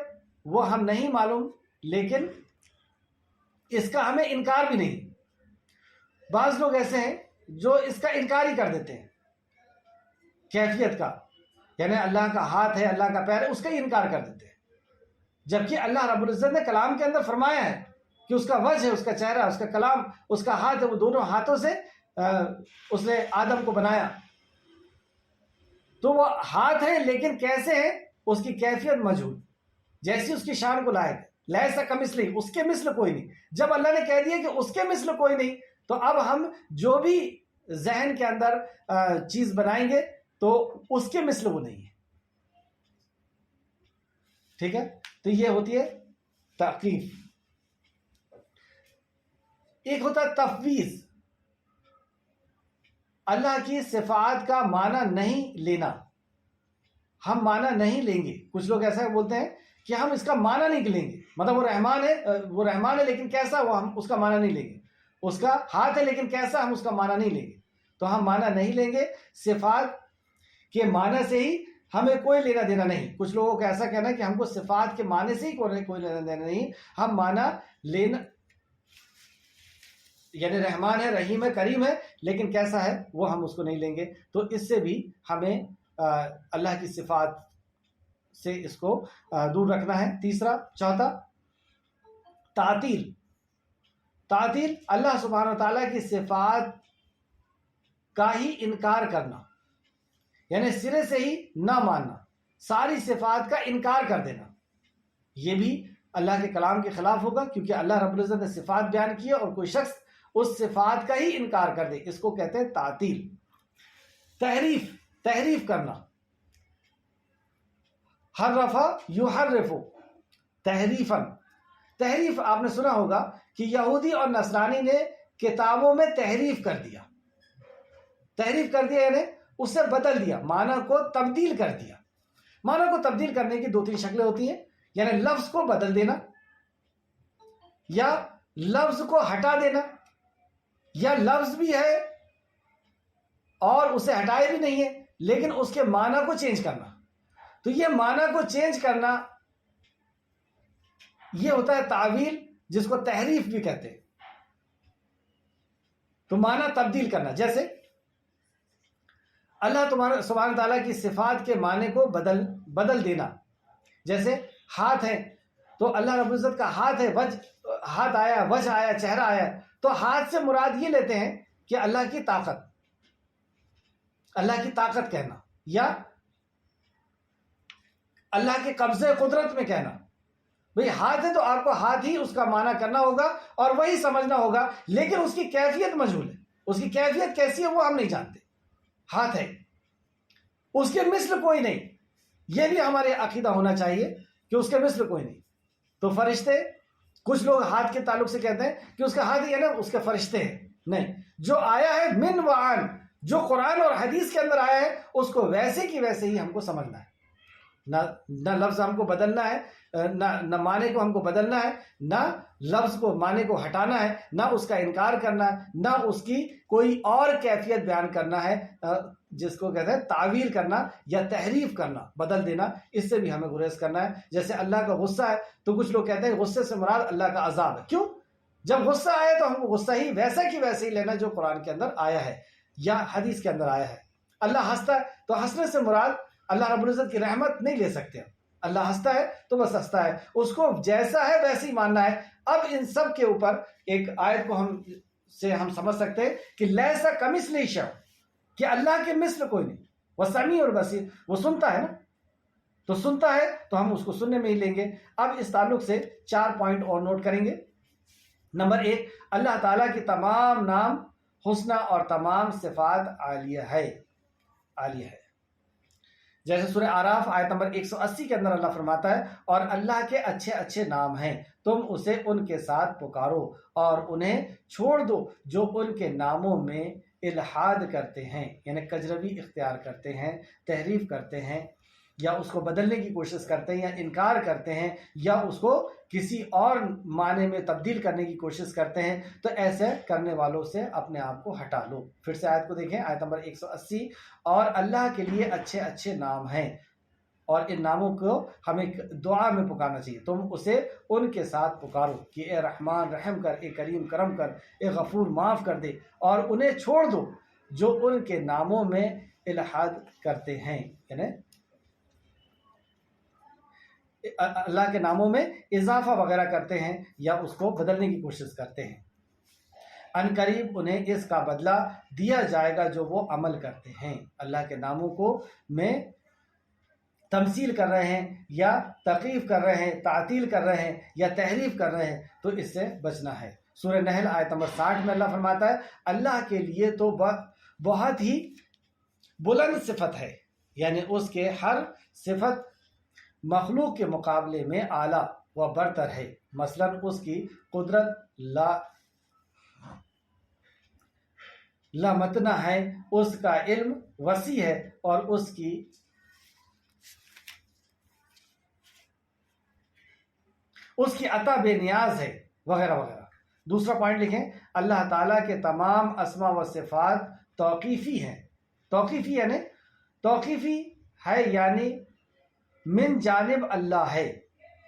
Speaker 1: وہ ہم نہیں معلوم، لیکن اس کا ہمیں انکار بھی نہیں۔ بعض لوگ ایسے ہیں جو اس کا انکار ہی کر دیتے ہیں، کیفیت کا، یعنی اللہ کا ہاتھ ہے، اللہ کا پیر ہے، اس کا ہی انکار کر دیتے ہیں، جبکہ اللہ رب العزت نے کلام کے اندر فرمایا ہے کہ اس کا وجہ ہے، اس کا چہرہ، اس کا کلام، اس کا ہاتھ ہے، وہ دونوں ہاتھوں سے اس نے آدم کو بنایا۔ تو وہ ہاتھ ہے، لیکن کیسے ہے اس کی کیفیت مجہول، جیسی اس کی شان کو لائق ہے۔ لیسا کمثلہ، اس کے مثل کوئی نہیں۔ جب اللہ نے کہہ دیا کہ اس کے مثل کوئی نہیں، تو اب ہم جو بھی ذہن کے اندر چیز بنائیں گے تو اس کے مثل وہ نہیں ہے۔ ٹھیک ہے، تو یہ ہوتی ہے تعقیف۔ ایک ہوتا ہے تفویض، اللہ کی صفات کا معنی نہیں لینا۔ ہم معنی نہیں لیں گے۔ کچھ لوگ ایسا بولتے ہیں کہ ہم اس کا معنی نہیں لیں گے، مطلب وہ رحمان ہے لیکن کیسا، وہ ہم اس کا معنی نہیں لیں گے۔ اس کا ہاتھ ہے لیکن کیسا، ہم اس کا معنی نہیں لیں گے۔ تو ہم معنی نہیں لیں گے، صفات کے معنی سے ہی ہمیں کوئی لینا دینا نہیں۔ کچھ لوگوں کا ایسا کہنا ہے کہ ہم کو صفات کے معنی سے ہی کوئی لینا دینا نہیں، ہم معنی لینا، یعنی رحمان ہے، رحیم ہے، کریم ہے، لیکن کیسا ہے وہ ہم اس کو نہیں لیں گے۔ تو اس سے بھی ہمیں اللہ کی صفات سے اس کو دور رکھنا ہے۔ چوتھا تعطیل اللہ سبحانہ تعالیٰ کی صفات کا ہی انکار کرنا، یعنی سرے سے ہی نہ ماننا، ساری صفات کا انکار کر دینا۔ یہ بھی اللہ کے کلام کے خلاف ہوگا، کیونکہ اللہ رب العزت نے صفات بیان کی ہے اور کوئی شخص اس صفات کا ہی انکار کر دے، اس کو کہتے ہیں تعطیل۔ تحریف کرنا، حرف یحرف تحریف آپ نے سنا ہوگا کہ یہودی اور نصرانی نے کتابوں میں تحریف کر دیا یعنی اس سے بدل دیا، معنی کو تبدیل کر دیا۔ معنی کو تبدیل کرنے کی 2-3 شکلیں ہوتی ہیں، یعنی لفظ کو بدل دینا، یا لفظ کو ہٹا دینا، یا لفظ بھی ہے اور اسے ہٹائے بھی نہیں ہے لیکن اس کے معنی کو چینج کرنا۔ تو یہ معنی کو چینج کرنا یہ ہوتا ہے تعویل، جس کو تحریف بھی کہتے ہیں۔ تو معنی تبدیل کرنا، جیسے اللہ سبحانہ تعالیٰ کی صفات کے معنی کو بدل دینا۔ جیسے ہاتھ ہے تو اللہ رب العزت کا ہاتھ ہے، ہاتھ آیا، وجہ آیا، چہرہ آیا، تو ہاتھ سے مراد یہ لیتے ہیں کہ اللہ کی طاقت کہنا، یا اللہ کے قبضے قدرت میں کہنا۔ بھئی ہاتھ ہے تو آپ کو ہاتھ ہی اس کا معنی کرنا ہوگا اور وہی سمجھنا ہوگا، لیکن اس کی کیفیت مجہول ہے۔ اس کی کیفیت کیسی ہے وہ ہم نہیں جانتے۔ ہاتھ ہے، اس کے مثل کوئی نہیں، یہ بھی ہمارے عقیدہ ہونا چاہیے کہ اس کے مثل کوئی نہیں۔ تو فرشتے، کچھ لوگ ہاتھ کے تعلق سے کہتے ہیں کہ اس کا ہاتھ ہی ہے نا، اس کے فرشتے ہیں، نہیں، جو آیا ہے من وعن، جو قرآن اور حدیث کے اندر آیا ہے اس کو ویسے کی ویسے ہی ہم کو سمجھنا ہے۔ نہ لفظ ہم کو بدلنا ہے، نہ معنی کو ہم کو بدلنا ہے، نہ لفظ کو معنی کو ہٹانا ہے، نہ اس کا انکار کرنا ہے، نہ اس کی کوئی اور کیفیت بیان کرنا ہے، جس کو کہتے ہیں تعویل کرنا یا تحریف کرنا، بدل دینا۔ اس سے بھی ہمیں گریز کرنا ہے۔ جیسے اللہ کا غصہ ہے تو کچھ لوگ کہتے ہیں غصے سے مراد اللہ کا عذاب ہے۔ کیوں؟ جب غصہ آئے تو ہم غصہ ہی ویسا کی ویسے ہی لینا جو قرآن کے اندر آیا ہے یا حدیث کے اندر آیا ہے. اللہ ہنستا ہے تو ہنسنے سے مراد اللہ رب العزت کی رحمت نہیں لے سکتے ہم. اللہ ہنستا ہے تو بس ہنستا ہے، اس کو جیسا ہے ویسے ہی ماننا ہے. اب ان سب کے اوپر ایک آیت کو ہم سمجھ سکتے ہیں کہ لیسا کمثلہ شیء، کہ اللہ کے مثل کوئی نہیں. وہ سمیع البصیر، وہ سنتا ہے نا، تو سنتا ہے تو ہم اس کو سننے میں ہی لیں گے. اب اس تعلق سے 4 پوائنٹ اور نوٹ کریں گے. نمبر 1، اللہ تعالیٰ کی تمام نام حسنہ اور تمام صفات عالیہ ہے. جیسے سورہ اعراف آیت نمبر 180 کے اندر اللہ فرماتا ہے، اور اللہ کے اچھے اچھے نام ہیں، تم اسے ان کے ساتھ پکارو اور انہیں چھوڑ دو جو ان کے ناموں میں الحاد کرتے ہیں، یعنی کجروی اختیار کرتے ہیں، تحریف کرتے ہیں، یا اس کو بدلنے کی کوشش کرتے ہیں، یا انکار کرتے ہیں، یا اس کو کسی اور معنی میں تبدیل کرنے کی کوشش کرتے ہیں. تو ایسے کرنے والوں سے اپنے آپ کو ہٹا لو. پھر سے آیت کو دیکھیں، آیت نمبر 180، اور اللہ کے لیے اچھے اچھے نام ہیں اور ان ناموں کو ہمیں دعا میں پکارنا چاہیے. تم اسے ان کے ساتھ پکارو کہ اے رحمان رحم کر، اے کریم کرم کر، اے غفور معاف کر دے، اور انہیں چھوڑ دو جو ان کے ناموں میں الحاد کرتے ہیں، یعنی اللہ کے ناموں میں اضافہ وغیرہ کرتے ہیں یا اس کو بدلنے کی کوشش کرتے ہیں. ان قریب انہیں اس کا بدلہ دیا جائے گا جو وہ عمل کرتے ہیں. اللہ کے ناموں کو میں تمثیل کر رہے ہیں یا تقریف کر رہے ہیں، تعطیل کر رہے ہیں یا تحریف کر رہے ہیں، تو اس سے بچنا ہے. سورہ نحل آیت نمبر 60 میں اللہ فرماتا ہے، اللہ کے لیے تو بہت ہی بلند صفت ہے، یعنی اس کے ہر صفت مخلوق کے مقابلے میں اعلیٰ و برتر ہے. مثلا اس کی قدرت لامتناہ ہے، اس کا علم وسیع ہے، اور اس کی عطا بے نیاز ہے، وغیرہ وغیرہ. دوسرا پوائنٹ لکھیں، اللہ تعالیٰ کے تمام اسما و صفات توقیفی ہیں. توقیفی ہے یعنی من جانب اللہ ہے.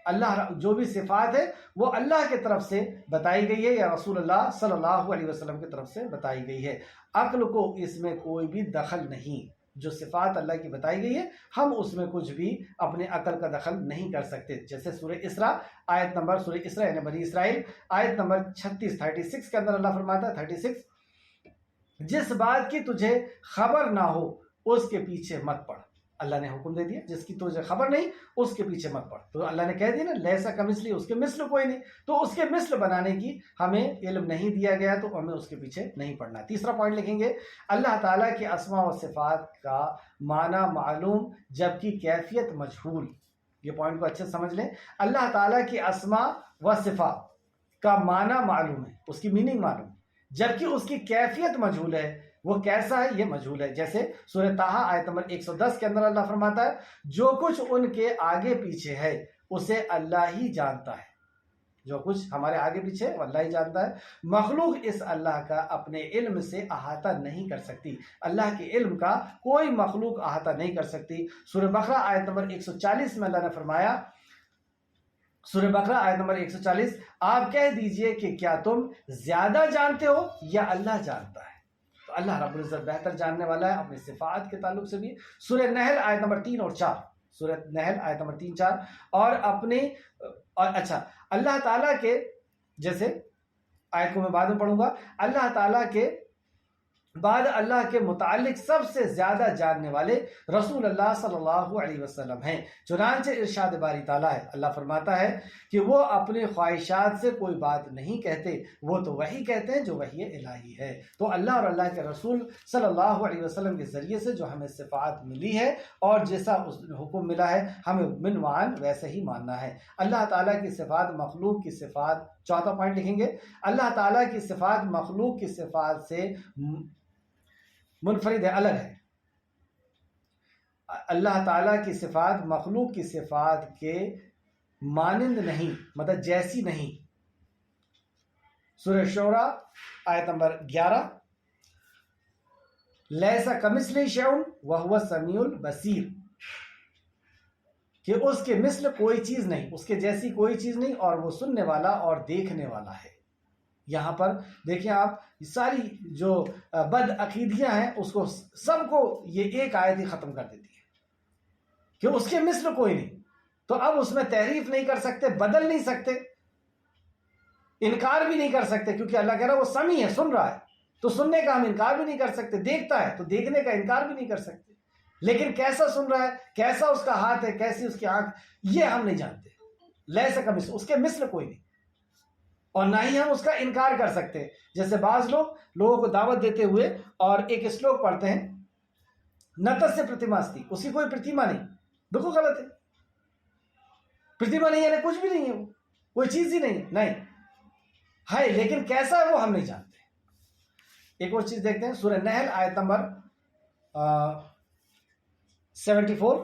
Speaker 1: اللہ جو بھی صفات ہے وہ اللہ کی طرف سے بتائی گئی ہے یا رسول اللہ صلی اللہ علیہ وسلم کی طرف سے بتائی گئی ہے. عقل کو اس میں کوئی بھی دخل نہیں. جو صفات اللہ کی بتائی گئی ہے ہم اس میں کچھ بھی اپنے عقل کا دخل نہیں کر سکتے. جیسے سورہ اسراء یعنی بنی اسرائیل آیت نمبر 36 کے اندر اللہ فرماتا ہے 36، جس بات کی تجھے خبر نہ ہو اس کے پیچھے مت پڑ. اللہ نے حکم دے دیا جس کی تجھے خبر نہیں اس کے پیچھے مت پڑ. تو اللہ نے کہہ دیا نا لیسا کمثلی، اس کے مثل کوئی نہیں، تو اس کے مثل بنانے کی ہمیں علم نہیں دیا گیا تو ہمیں اس کے پیچھے نہیں پڑنا. تیسرا پوائنٹ لکھیں گے، اللہ تعالیٰ کے اسماء و صفات کا معنی معلوم جبکہ کیفیت مجہول. یہ پوائنٹ کو اچھے سمجھ لیں. اللہ تعالیٰ کی اسماء و صفات کا معنی معلوم ہے، اس کی میننگ معلوم، جبکہ اس کی کیفیت مجہول ہے. وہ کیسا ہے یہ مجہول ہے. جیسے سورہ طٰہٰ آیت نمبر 110 کے اندر اللہ فرماتا ہے، جو کچھ ان کے آگے پیچھے ہے اسے اللہ ہی جانتا ہے. جو کچھ ہمارے آگے پیچھے ہے وہ اللہ ہی جانتا ہے. مخلوق اس اللہ کا اپنے علم سے احاطہ نہیں کر سکتی. اللہ کے علم کا کوئی مخلوق احاطہ نہیں کر سکتی. سورہ بقرہ آیت نمبر 140 میں اللہ نے فرمایا، سورہ بقرہ آیت نمبر 140، آپ کہہ دیجئے کہ کیا تم زیادہ جانتے ہو یا اللہ جانتا ہے. تو اللہ رب العزت بہتر جاننے والا ہے اپنے صفات کے تعلق سے بھی. سورہ نحل آیت نمبر 3 اور 4، سورہ نحل آیت نمبر 3 4، اور اچھا اللہ تعالیٰ کے، جیسے آیت کو میں بعد میں پڑھوں گا، اللہ تعالیٰ کے بعد اللہ کے متعلق سب سے زیادہ جاننے والے رسول اللہ صلی اللہ علیہ وسلم ہیں. چنانچہ ارشاد باری تعالیٰ ہے، اللہ فرماتا ہے کہ وہ اپنے خواہشات سے کوئی بات نہیں کہتے، وہ تو وہی کہتے ہیں جو وحی الہی ہے. تو اللہ اور اللہ کے رسول صلی اللہ علیہ وسلم کے ذریعے سے جو ہمیں صفات ملی ہے اور جیسا اس حکم ملا ہے ہمیں منوان ویسے ہی ماننا ہے. اللہ تعالیٰ کی صفات مخلوق کی صفات، چوتھا پوائنٹ لکھیں گے، اللہ تعالیٰ کی صفات مخلوق کی صفات سے منفرد ہے، الگ ہے. اللہ تعالیٰ کی صفات مخلوق کی صفات کے مانند نہیں، مطلب جیسی نہیں. سورہ شعراء آیت نمبر 11، لیسا کمثلہ شیء وہو السمیع البصیر، کہ اس کے مثل کوئی چیز نہیں، اس کے جیسی کوئی چیز نہیں، اور وہ سننے والا اور دیکھنے والا ہے. یہاں پر دیکھیں آپ ساری جو بد عقیدیاں ہیں اس کو سب کو یہ ایک آیت ہی ختم کر دیتی ہے کہ اس کے مثل کوئی نہیں. تو اب اس میں تحریف نہیں کر سکتے، بدل نہیں سکتے، انکار بھی نہیں کر سکتے، کیونکہ اللہ کہہ رہا ہے وہ سمیع ہے، سن رہا ہے. تو سننے کا ہم انکار بھی نہیں کر سکتے، دیکھتا ہے تو دیکھنے کا انکار بھی نہیں کر سکتے، لیکن کیسا سن رہا ہے، کیسا اس کا ہاتھ ہے، کیسی اس کی آنکھ، یہ ہم نہیں جانتے. لیسا کمثلہ، اس کے مثل کوئی نہیں، اور نہ ہی ہم اس کا انکار کر سکتے. جیسے بعض لوگوں کو دعوت دیتے ہوئے اور ایک شلوک پڑھتے ہیں، نتسیہ پرتیما استی، اس کی کوئی پرتیما نہیں. بالکل غلط ہے. پرتیما نہیں یعنی کچھ بھی نہیں ہے، وہ کوئی چیز ہی نہیں ہے، لیکن کیسا ہے وہ ہم نہیں جانتے. ایک اور چیز دیکھتے ہیں، سورہ نحل آیت نمبر 74.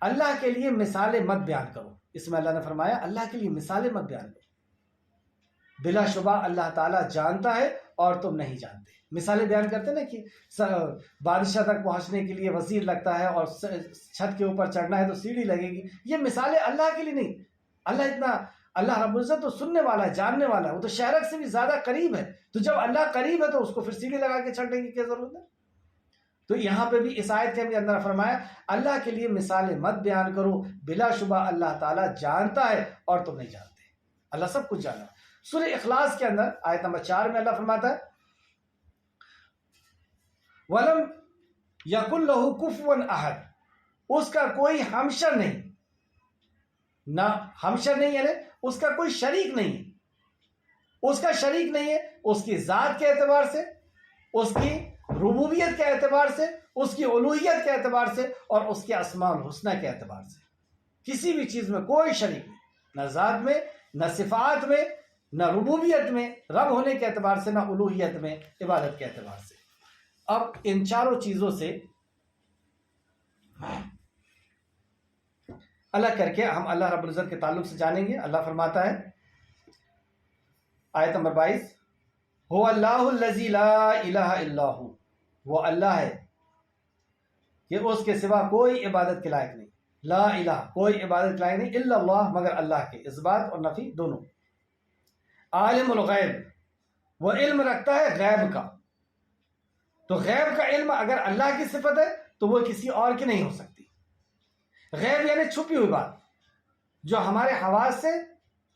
Speaker 1: اللہ کے لیے مثالیں مت بیان کرو. اس میں اللہ نے فرمایا اللہ کے لیے مثالیں مت بیان کرو. بلا شبہ اللہ تعالیٰ جانتا ہے اور تم نہیں جانتے. مثالیں بیان کرتے نا کہ بادشاہ تک پہنچنے کے لیے وزیر لگتا ہے اور چھت کے اوپر چڑھنا ہے تو سیڑھی لگے گی. یہ مثالیں اللہ کے لیے نہیں. اللہ رب العزت تو سننے والا ہے، جاننے والا ہے، وہ تو شہرک سے بھی زیادہ قریب ہے. تو جب اللہ قریب ہے تو اس کو پھر سیڑھی لگا کے چڑھنے کی کیا ضرورت ہے؟ تو یہاں پہ بھی اس آیت کے اندر فرمایا اللہ کے لیے مثالیں مت بیان کرو، بلا شبہ اللہ تعالیٰ جانتا ہے اور تم نہیں جانتے. اللہ سب کچھ جانا. سورہ اخلاص کے اندر آیت نمبر 4 میں اللہ فرماتا ہے وَلَمْ يَكُنْ لَهُ كُفُوًا أَحَدٌ، اس کا کوئی ہمشر نہیں. نہ ہمشر نہیں یعنی اس کا کوئی شریک نہیں ہے. اس کا شریک نہیں ہے اس کی ذات کے اعتبار سے، اس کی ربوبیت کے اعتبار سے، اس کی الوہیت کے اعتبار سے، اور اس کے اسماء الحسنہ کے اعتبار سے. کسی بھی چیز میں کوئی شریک نہیں، نہ ذات میں، نہ صفات میں، نہ ربوبیت میں رب ہونے کے اعتبار سے، نہ الوہیت میں عبادت کے اعتبار سے. اب ان چاروں چیزوں سے الگ کر کے ہم اللہ رب العزت کے تعلق سے جانیں گے. اللہ فرماتا ہے آیت نمبر 22 هو اللہ الذی لا الہ الا ہو، وہ اللہ ہے کہ اس کے سوا کوئی عبادت کے لائق نہیں. لا الہ، کوئی عبادت کے لائق نہیں، الا اللہ، مگر اللہ کے. اس بات اور نفی دونوں. عالم الغیب، وہ علم رکھتا ہے غیب کا. تو غیب کا علم اگر اللہ کی صفت ہے تو وہ کسی اور کی نہیں ہو سکتی. غیب یعنی چھپی ہوئی بات جو ہمارے حواس سے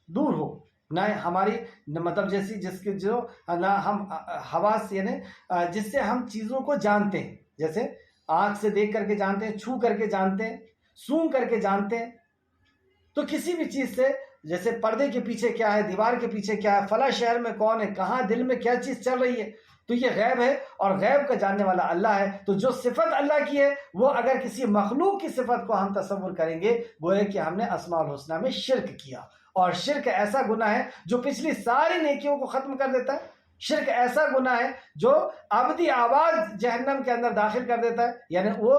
Speaker 1: دور ہو، نہ ہماری مطلب جیسی جس کے جو نہ ہم حواس یعنی جس سے ہم چیزوں کو جانتے ہیں، جیسے آنکھ سے دیکھ کر کے جانتے ہیں، چھو کر کے جانتے ہیں، سونگ کر کے جانتے ہیں. تو کسی بھی چیز سے، جیسے پردے کے پیچھے کیا ہے، دیوار کے پیچھے کیا ہے، فلاں شہر میں کون ہے، کہاں دل میں کیا چیز چل رہی ہے، تو یہ غیب ہے اور غیب کا جاننے والا اللہ ہے. تو جو صفت اللہ کی ہے وہ اگر کسی مخلوق کی صفت کو ہم تصور کریں گے گویا کہ ہم نے اسماء الحسنہ میں شرک کیا. اور شرک ایسا گناہ ہے جو پچھلی ساری نیکیوں کو ختم کر دیتا ہے. شرک ایسا گناہ ہے جو ابدی آواز جہنم کے اندر داخل کر دیتا ہے، یعنی وہ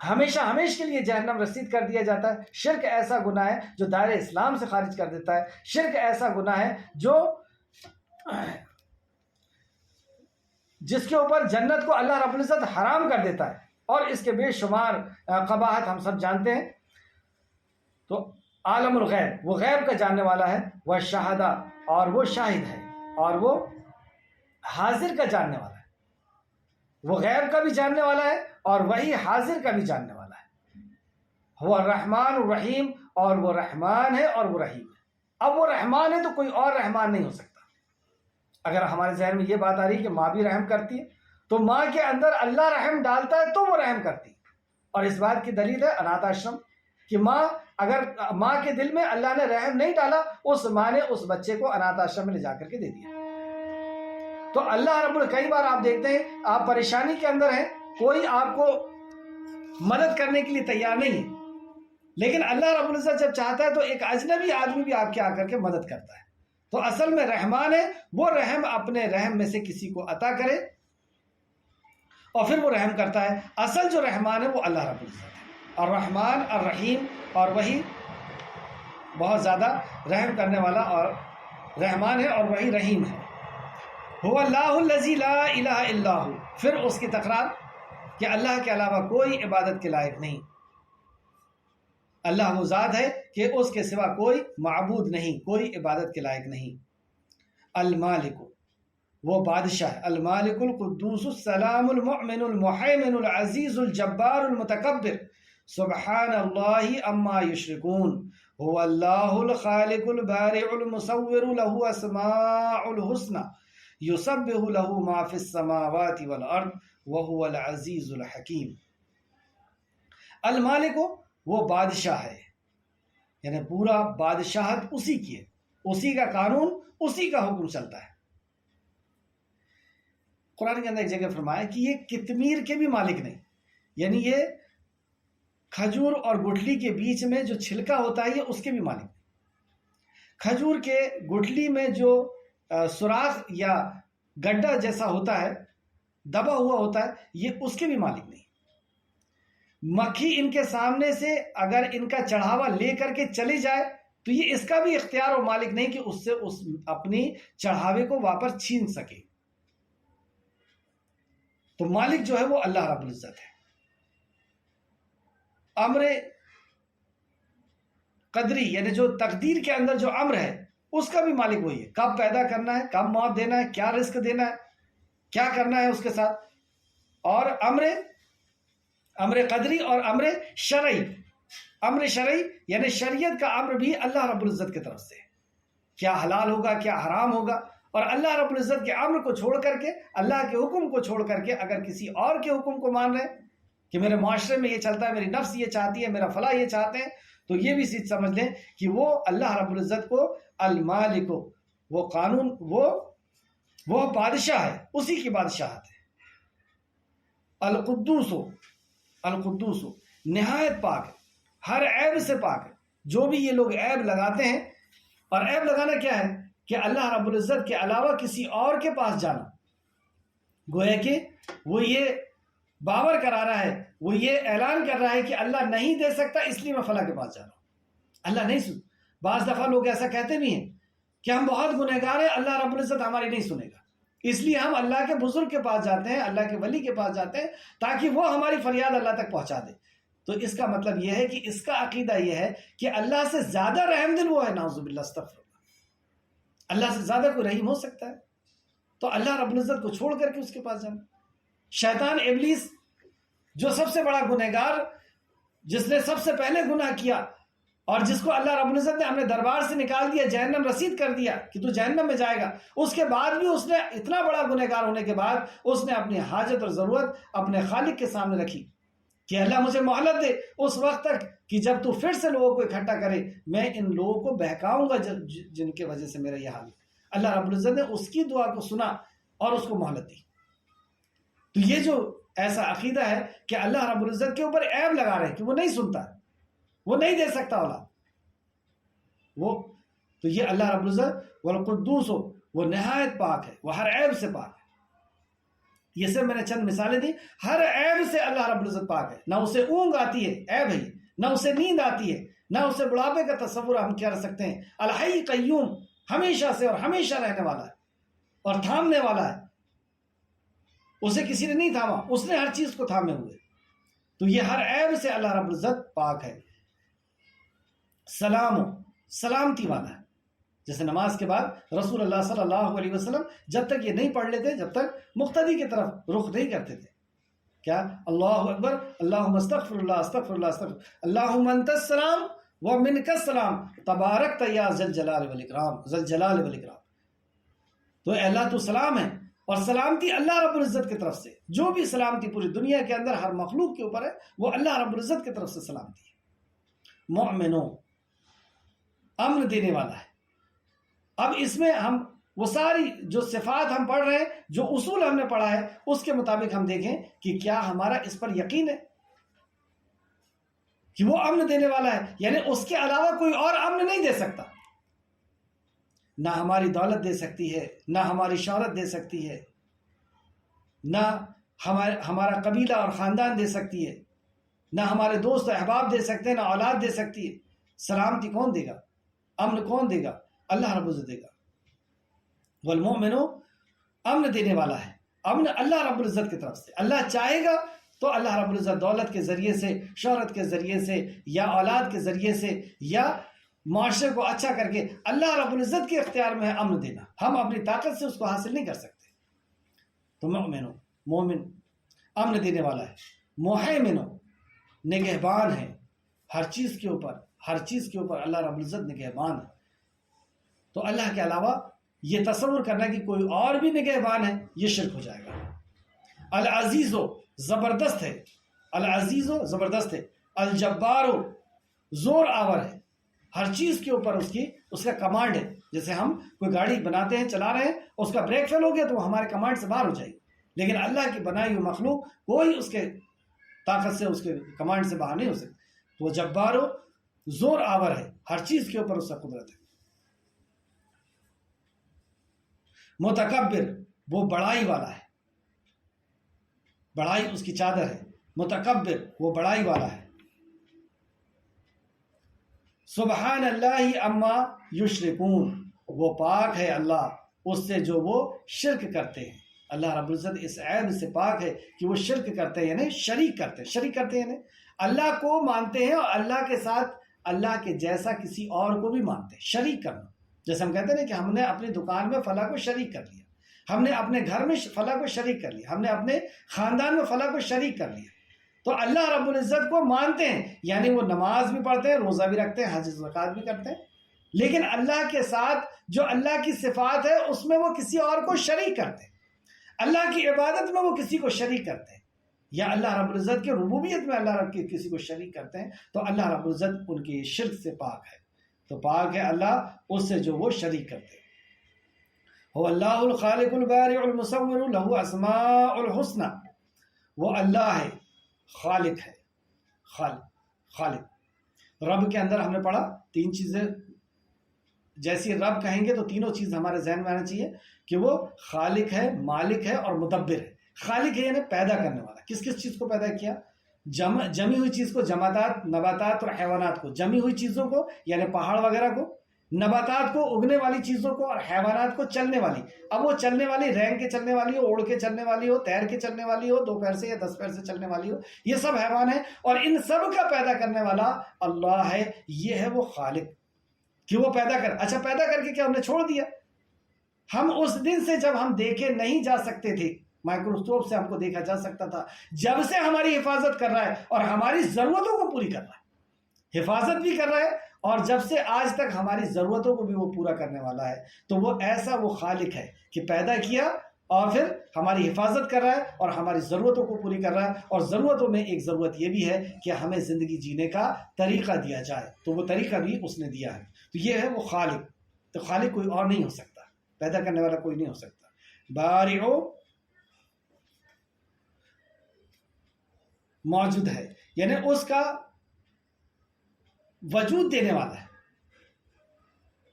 Speaker 1: ہمیشہ ہمیشہ کے لیے جہنم رسید کر دیا جاتا ہے. شرک ایسا گناہ ہے جو دائرہ اسلام سے خارج کر دیتا ہے. شرک ایسا گناہ ہے جو جس کے اوپر جنت کو اللہ رب العزت حرام کر دیتا ہے، اور اس کے بے شمار قباحت ہم سب جانتے ہیں. تو عالم الغیب، وہ غیب کا جاننے والا ہے. وہ شہادہ، اور وہ شاہد ہے، اور وہ حاضر کا جاننے والا ہے. وہ غیب کا بھی جاننے والا ہے اور وہی حاضر کا بھی جاننے والا ہے. وہ الرحمن الرحیم، اور وہ رحمان ہے اور وہ رحیم ہے. اب وہ رحمان ہے تو کوئی اور رحمان نہیں ہو سکتا. اگر ہمارے ذہن میں یہ بات آ رہی ہے کہ ماں بھی رحم کرتی ہے تو ماں کے اندر اللہ رحم ڈالتا ہے تو وہ رحم کرتی ہے. اور اس بات کی دلیل ہے اناتھ آشرم کہ اگر ماں کے دل میں اللہ نے رحم نہیں ڈالا، اس ماں نے اس بچے کو اناتھ آشرم میں لے جا کر کے دے دیا. تو اللہ کئی بار آپ دیکھتے ہیں آپ پریشانی کے اندر ہیں، کوئی آپ کو مدد کرنے کے لیے تیار نہیں ہے، لیکن اللہ رب العزت جب چاہتا ہے تو ایک اجنبی آدمی بھی آپ کے آ کر کے مدد کرتا ہے. تو اصل میں رحمان ہے، وہ رحم اپنے رحم میں سے کسی کو عطا کرے اور پھر وہ رحم کرتا ہے. اصل جو رحمان ہے وہ اللہ رب العزت ہے، الرحمن الرحیم، اور وہی بہت زیادہ رحم کرنے والا اور رحمان ہے اور وہی رحیم ہے. هو اللہ الذی لا الہ الا ہو، پھر اس کی تکرار کہ اللہ کے علاوہ کوئی عبادت کے لائق نہیں. اللہ وہ ذات ہے کہ اس کے سوا کوئی معبود نہیں، کوئی عبادت کے لائق نہیں. المالک وہ بادشاہ ہے، المالک القدوس السلام المؤمن المحیمن العزیز الجبار المتکبر سبحان اللہ اما یشرکون هو اللہ الخالق البارع المصور له اسماء الحسنى یسبح له ما فی السماوات والارض وهو العزیز الحکیم۔ المالک وہ بادشاہ ہے، یعنی پورا بادشاہت اسی کی ہے، اسی کا قانون، اسی کا حکم چلتا ہے۔ قرآن کے اندر ایک جگہ فرمایا کہ یہ کتمیر کے بھی مالک نہیں، یعنی یہ کھجور اور گٹھلی کے بیچ میں جو چھلکا ہوتا ہے یہ اس کے بھی مالک نہیں۔ کھجور کے گٹھلی میں جو سوراخ یا گڈھا جیسا ہوتا ہے، دبا ہوا ہوتا ہے، یہ اس کے بھی مالک نہیں۔ مکھی ان کے سامنے سے اگر ان کا چڑھاوا لے کر کے چلی جائے تو یہ اس کا بھی اختیار اور مالک نہیں کہ اس سے اپنی چڑھاوے کو واپس چھین سکے۔ تو مالک جو ہے وہ اللہ رب العزت ہے۔ امر قدری یعنی جو تقدیر کے اندر جو امر ہے اس کا بھی مالک وہی ہے، کب پیدا کرنا ہے، کب موت دینا ہے، کیا رزق دینا ہے، کیا کرنا ہے اس کے ساتھ۔ اور امر قدری اور امر شرعی، امر شرعی یعنی شریعت کا امر بھی اللہ رب العزت کی طرف سے، کیا حلال ہوگا کیا حرام ہوگا۔ اور اللہ رب العزت کے امر کو چھوڑ کر کے، اللہ کے حکم کو چھوڑ کر کے اگر کسی اور کے حکم کو مان رہے ہیں کہ میرے معاشرے میں یہ چلتا ہے، میری نفس یہ چاہتی ہے، میرا فلاں یہ چاہتے ہیں، تو یہ بھی چیز سمجھ لیں کہ وہ اللہ رب العزت کو المالک، وہ قانون، وہ بادشاہ ہے، اسی کی بادشاہت ہے۔ القدوس، القدوس نہایت پاک ہے، ہر عیب سے پاک ہے۔ جو بھی یہ لوگ عیب لگاتے ہیں، اور عیب لگانا کیا ہے کہ اللہ رب العزت کے علاوہ کسی اور کے پاس جانا، گویا کہ وہ یہ باور کرا رہا ہے، وہ یہ اعلان کر رہا ہے کہ اللہ نہیں دے سکتا اس لیے میں فلاں کے پاس جا رہا ہوں، اللہ نہیں سن۔ بعض دفعہ لوگ ایسا کہتے بھی ہیں کہ ہم بہت گنہگار ہیں، اللہ رب العزت ہماری نہیں سنے گا، اس لیے ہم اللہ کے بزرگ کے پاس جاتے ہیں، اللہ کے ولی کے پاس جاتے ہیں تاکہ وہ ہماری فریاد اللہ تک پہنچا دے۔ تو اس کا مطلب یہ ہے کہ اس کا عقیدہ یہ ہے کہ اللہ سے زیادہ رحم دل وہ ہے، نعوذ باللہ، استغفر اللہ، اللہ سے زیادہ کوئی رحیم ہو سکتا ہے؟ تو اللہ رب العزت کو چھوڑ کر کے اس کے پاس جانا۔ شیطان ابلیس جو سب سے بڑا گنہگار، جس نے سب سے پہلے گناہ کیا اور جس کو اللہ رب العزت نے اپنے دربار سے نکال دیا، جہنم رسید کر دیا کہ تو جہنم میں جائے گا، اس کے بعد بھی اس نے اتنا بڑا گنہگار ہونے کے بعد اس نے اپنی حاجت اور ضرورت اپنے خالق کے سامنے رکھی کہ اللہ مجھے مہلت دے اس وقت تک کہ جب تو پھر سے لوگوں کو اکٹھا کرے، میں ان لوگوں کو بہکاؤں گا جن کی وجہ سے میرا یہ حال ہے۔ اللہ رب العزت نے اس کی دعا کو سنا اور اس کو مہلت دی۔ تو یہ جو ایسا عقیدہ ہے کہ اللہ رب العزت کے اوپر عیب لگا رہے کہ وہ نہیں سنتا، وہ نہیں دے سکتا اولاد، تو یہ اللہ رب العزت والقدوس ہو، وہ نہایت پاک ہے، وہ ہر عیب سے پاک ہے۔ یہ صرف میں نے چند مثالیں دی، ہر عیب سے اللہ رب العزت پاک ہے، نہ اسے اونگ آتی ہے، عیب ہے، نہ اسے نیند آتی ہے، نہ اسے بڑھاپے کا تصور ہم کیا رکھ سکتے ہیں۔ الحی قیوم، ہمیشہ سے اور ہمیشہ رہنے والا ہے اور تھامنے والا ہے، اسے کسی نے نہیں تھاما، اس نے ہر چیز کو تھامے ہوئے۔ تو یہ ہر عیب سے اللہ رب العزت پاک ہے۔ سلام، سلامتی والا ہے، جیسے نماز کے بعد رسول اللہ صلی اللہ علیہ وسلم جب تک یہ نہیں پڑھ لیتے، جب تک مقتدی کی طرف رخ نہیں کرتے تھے، کیا اللہ اکبر، اللہم استغفر اللہ استغفر اللہ استغفر اللہم انت السلام ومنک السلام تبارکت یا ذی الجلال والاکرام، ذی الجلال والاکرام۔ تو اے اللہ تو سلام ہے، اور سلامتی اللہ رب العزت کی طرف سے، جو بھی سلامتی پوری دنیا کے اندر ہر مخلوق کے اوپر ہے وہ اللہ رب العزت کی طرف سے سلامتی ہے۔ مؤمنو، امن دینے والا ہے۔ اب اس میں ہم وہ ساری جو صفات ہم پڑھ رہے ہیں، جو اصول ہم نے پڑھا ہے، اس کے مطابق ہم دیکھیں کہ کیا ہمارا اس پر یقین ہے کہ وہ امن دینے والا ہے، یعنی اس کے علاوہ کوئی اور امن نہیں دے سکتا۔ نہ ہماری دولت دے سکتی ہے، نہ ہماری شہرت دے سکتی ہے، نہ ہمارا قبیلہ اور خاندان دے سکتی ہے، نہ ہمارے دوست و احباب دے سکتے ہیں، نہ اولاد دے سکتی ہے۔ سلامتی کون دے گا؟ امن کون دے گا؟ اللہ رب العزت دے گا۔ والمؤمنو، امن دینے والا ہے، امن اللہ رب العزت کی طرف سے۔ اللہ چاہے گا تو اللہ رب العزت دولت کے ذریعے سے، شہرت کے ذریعے سے، یا اولاد کے ذریعے سے، یا معاشرے کو اچھا کر کے اللہ رب العزت کے اختیار میں ہے امن دینا. ہم اپنی طاقت سے اس کو حاصل نہیں کر سکتے. تو مومن امن دینے والا ہے، محیمن نگہبان ہے ہر چیز کے اوپر اللہ رب العزت نگہبان ہے. تو اللہ کے علاوہ یہ تصور کرنا کہ کوئی اور بھی نگہبان ہے، یہ شرک ہو جائے گا. العزیز و زبردست ہے، الجبار زور آور ہے، ہر چیز کے اوپر اس کا کمانڈ ہے. جیسے ہم کوئی گاڑی بناتے ہیں، چلا رہے ہیں، اس کا بریک فیل ہو گیا تو وہ ہمارے کمانڈ سے باہر ہو جائے گی. لیکن اللہ کی بنائی ہوئی مخلوق کوئی اس کے طاقت سے اس کے کمانڈ سے باہر نہیں ہو سکتی. تو وہ جبار و زور آور ہے، ہر چیز کے اوپر اس کا قدرت ہے. متکبر وہ بڑائی والا ہے، بڑائی اس کی چادر ہے. متکبر وہ بڑائی والا ہے. سبحان اللہ اما یشرکون وہ پاک ہے اللہ اس سے جو وہ شرک کرتے ہیں. اللہ رب العزت اس عیب سے پاک ہے کہ وہ شرک کرتے ہیں، یعنی شریک کرتے ہیں، یعنی اللہ کو مانتے ہیں اور اللہ کے ساتھ اللہ کے جیسا کسی اور کو بھی مانتے ہیں. شریک کرنا، جیسے ہم کہتے ہیں کہ ہم نے اپنی دکان میں فلاں کو شریک کر لیا، ہم نے اپنے گھر میں فلاں کو شریک کر لیا، ہم نے اپنے خاندان میں فلاں کو شریک کر لیا. تو اللہ رب العزت کو مانتے ہیں، یعنی وہ نماز بھی پڑھتے ہیں، روزہ بھی رکھتے ہیں، حج زکوٰۃ بھی کرتے ہیں، لیکن اللہ کے ساتھ جو اللہ کی صفات ہے اس میں وہ کسی اور کو شریک کرتے ہیں. اللہ کی عبادت میں وہ کسی کو شریک کرتے ہیں، یا اللہ رب العزت کی ربوبیت میں اللہ رب کسی کو شریک کرتے ہیں. تو اللہ رب العزت ان کے شرک سے پاک ہے. تو پاک ہے اللہ اس سے جو وہ شریک کرتے ہیں. هو اللہ الخالق البارئ المصور له اسماء الحسنى وہ اللہ ہے، خالق ہے. خالق رب کے اندر ہم نے پڑھا تین چیزیں. جیسی رب کہیں گے تو تینوں چیز ہمارے ذہن میں آنا چاہیے کہ وہ خالق ہے، مالک ہے اور مدبر ہے. خالق ہے یعنی پیدا کرنے والا. کس چیز کو پیدا کیا؟ جمی ہوئی چیز کو، جمادات، نباتات اور حیوانات کو. جمی ہوئی چیزوں کو یعنی پہاڑ وغیرہ کو، نباتات کو اگنے والی چیزوں کو، اور حیوانات کو چلنے والی. اب وہ چلنے والی رینگ کے چلنے والی ہو، اڑ کے چلنے والی ہو، تیر کے چلنے والی ہو، 2 پیر سے یا 10 پیر سے چلنے والی ہو، یہ سب حیوان ہیں. اور ان سب کا پیدا کرنے والا اللہ ہے. یہ ہے وہ خالق کہ وہ پیدا کر. اچھا پیدا کر کے کیا ہم نے چھوڑ دیا؟ ہم اس دن سے جب ہم دیکھے نہیں جا سکتے تھے، مائکروسکوپ سے ہم کو دیکھا جا سکتا تھا، جب سے ہماری حفاظت کر رہا ہے اور ہماری ضرورتوں کو پوری کر رہا ہے. حفاظت بھی کر رہا ہے اور جب سے آج تک ہماری ضرورتوں کو بھی وہ پورا کرنے والا ہے. تو وہ ایسا وہ خالق ہے کہ پیدا کیا اور پھر ہماری حفاظت کر رہا ہے اور ہماری ضرورتوں کو پوری کر رہا ہے. اور ضرورتوں میں ایک ضرورت یہ بھی ہے کہ ہمیں زندگی جینے کا طریقہ دیا جائے، تو وہ طریقہ بھی اس نے دیا ہے. تو یہ ہے وہ خالق. تو خالق کوئی اور نہیں ہو سکتا، پیدا کرنے والا کوئی نہیں ہو سکتا. بارئ موجود ہے یعنی اس کا وجود دینے والا ہے،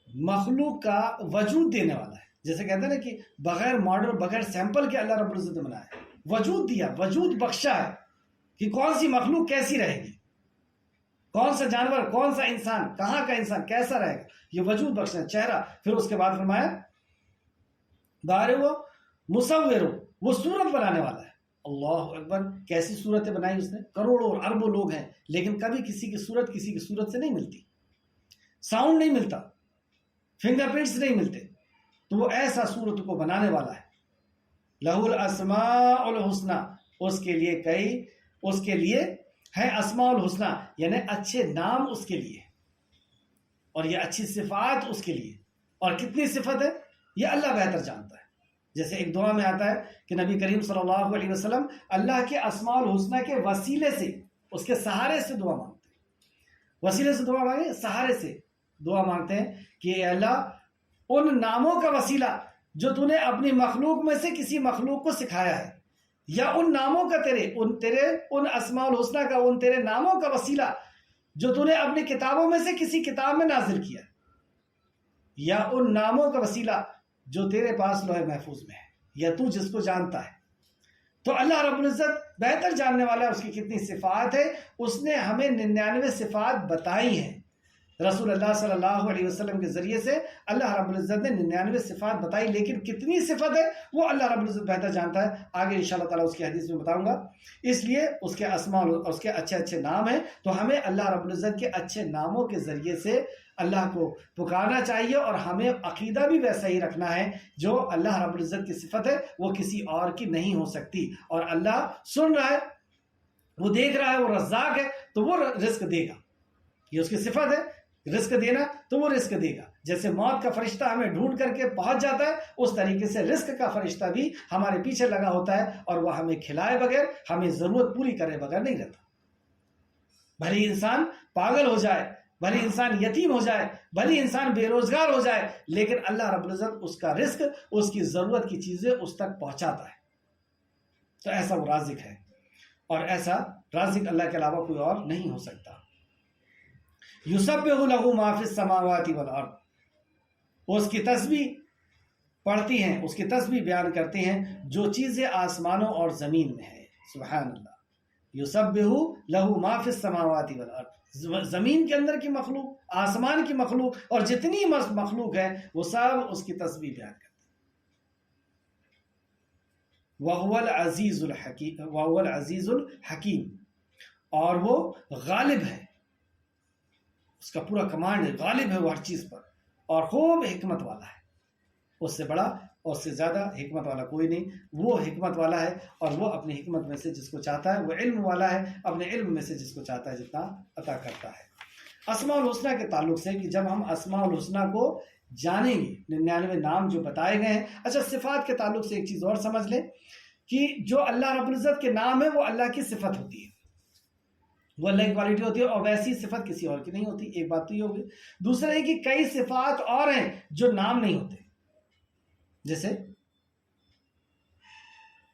Speaker 1: مخلوق کا وجود دینے والا ہے. جیسے کہتے ہیں نا کہ بغیر ماڈل، بغیر سیمپل کے اللہ رب العزت نے بنایا، وجود دیا، وجود بخشا ہے کہ کون سی مخلوق کیسی رہے گی، کون سا جانور، کون سا انسان، کہاں کا انسان کیسا رہے گا، یہ وجود بخشا. چہرہ. پھر اس کے بعد فرمایا بارئ و مصور وہ صورت بنانے والا ہے. اللہ اکبر، کیسی صورتیں بنائی اس نے. کروڑوں اور اربوں لوگ ہیں لیکن کبھی کسی کی صورت کسی کی صورت سے نہیں ملتی، ساؤنڈ نہیں ملتا، فنگر پرنٹس نہیں ملتے. تو وہ ایسا صورت کو بنانے والا ہے. لہ الاسماء الحسنى اس کے لیے ہے اسماء الحسنى یعنی اچھے نام اس کے لیے، اور یہ اچھی صفات اس کے لیے. اور کتنی صفت ہے یہ اللہ بہتر جانتا ہے. جیسے ایک دعا میں آتا ہے کہ نبی کریم صلی اللہ علیہ وسلم اللہ کے اسماء الحسنى کے وسیلے سے، اس کے سہارے سے دعا مانگتے ہیں. وسیلے سے دعا مانگے، سہارے سے دعا مانگتے ہیں کہ اے اللہ ان ناموں کا وسیلہ جو تو نے اپنی مخلوق میں سے کسی مخلوق کو سکھایا ہے، یا ان ناموں کا ان اسماء الحسنى کا، ان تیرے ناموں کا وسیلہ جو تو نے اپنی کتابوں میں سے کسی کتاب میں نازل کیا، یا ان ناموں کا وسیلہ جو تیرے پاس لوح محفوظ میں ہے، یا تو جس کو جانتا ہے. تو اللہ رب العزت بہتر جاننے والا ہے اس کی کتنی صفات ہے. اس نے ہمیں 99 صفات بتائی ہیں. رسول اللہ صلی اللہ علیہ وسلم کے ذریعے سے اللہ رب العزت نے 99 صفات بتائی، لیکن کتنی صفت ہے وہ اللہ رب العزت بہتر جانتا ہے. آگے انشاءاللہ تعالیٰ اس کی حدیث میں بتاؤں گا. اس لیے اس کے اسماء اور اس کے اچھے اچھے نام ہیں. تو ہمیں اللہ رب العزت کے اچھے ناموں کے ذریعے سے اللہ کو پکارنا چاہیے، اور ہمیں عقیدہ بھی ویسا ہی رکھنا ہے جو اللہ رب العزت کی صفت ہے وہ کسی اور کی نہیں ہو سکتی، اور اللہ سن رہا ہے، وہ دیکھ رہا ہے، وہ رزاق ہے تو وہ رزق دے گا، یہ اس کی صفت ہے رزق دینا، تو وہ رزق دے گا۔ جیسے موت کا فرشتہ ہمیں ڈھونڈ کر کے پہنچ جاتا ہے، اس طریقے سے رزق کا فرشتہ بھی ہمارے پیچھے لگا ہوتا ہے، اور وہ ہمیں کھلائے بغیر، ہمیں ضرورت پوری کرے بغیر نہیں رہتا۔ بھلی انسان پاگل ہو جائے، بھلی انسان یتیم ہو جائے، بھلی انسان بے روزگار ہو جائے، لیکن اللہ رب العزت اس کا رزق، اس کی ضرورت کی چیزیں اس تک پہنچاتا ہے۔ تو ایسا وہ رازق ہے، اور ایسا رازق اللہ کے علاوہ کوئی اور نہیں ہو سکتا۔ یسبح لہ ما فی السماوات والارض، وہ اس کی تسبیح پڑھتی ہیں، اس کی تسبیح بیان کرتے ہیں جو چیزیں آسمانوں اور زمین میں ہے۔ سبحان اللہ، یسبح لہ ما فی السماوات والارض، زمین کے اندر کی مخلوق، آسمان کی مخلوق، اور جتنی مخلوق ہے وہ سب اس کی تسبیح بیان کرتے ہیں۔ وَهُوَ الْعَزِيزُ الْحَكِيمُ، وَهُوَ الْعَزِيزُ الْحَكِيمُ، اور وہ غالب ہے، اس کا پورا کمانڈ ہے، غالب ہے وہ ہر چیز پر، اور خوب حکمت والا ہے، اس سے بڑا اور اس سے زیادہ حکمت والا کوئی نہیں، وہ حکمت والا ہے، اور وہ اپنی حکمت میں سے جس کو چاہتا ہے، وہ علم والا ہے، اپنے علم میں سے جس کو چاہتا ہے جتنا عطا کرتا ہے۔ اسماء الحسنہ کے تعلق سے کہ جب ہم اسماء الحسنہ کو جانیں گے، 99 نام جو بتائے گئے ہیں۔ اچھا، صفات کے تعلق سے ایک چیز اور سمجھ لیں کہ جو اللہ رب العزت کے نام ہے وہ اللہ کی صفت ہوتی ہے، وہ اللہ کی کوالٹی ہوتی ہے، اور ویسی صفت کسی اور کی نہیں ہوتی۔ ایک بات تو یہ ہوگی۔ دوسرا ہے کہ کئی صفات اور ہیں جو نام نہیں ہوتے، جیسے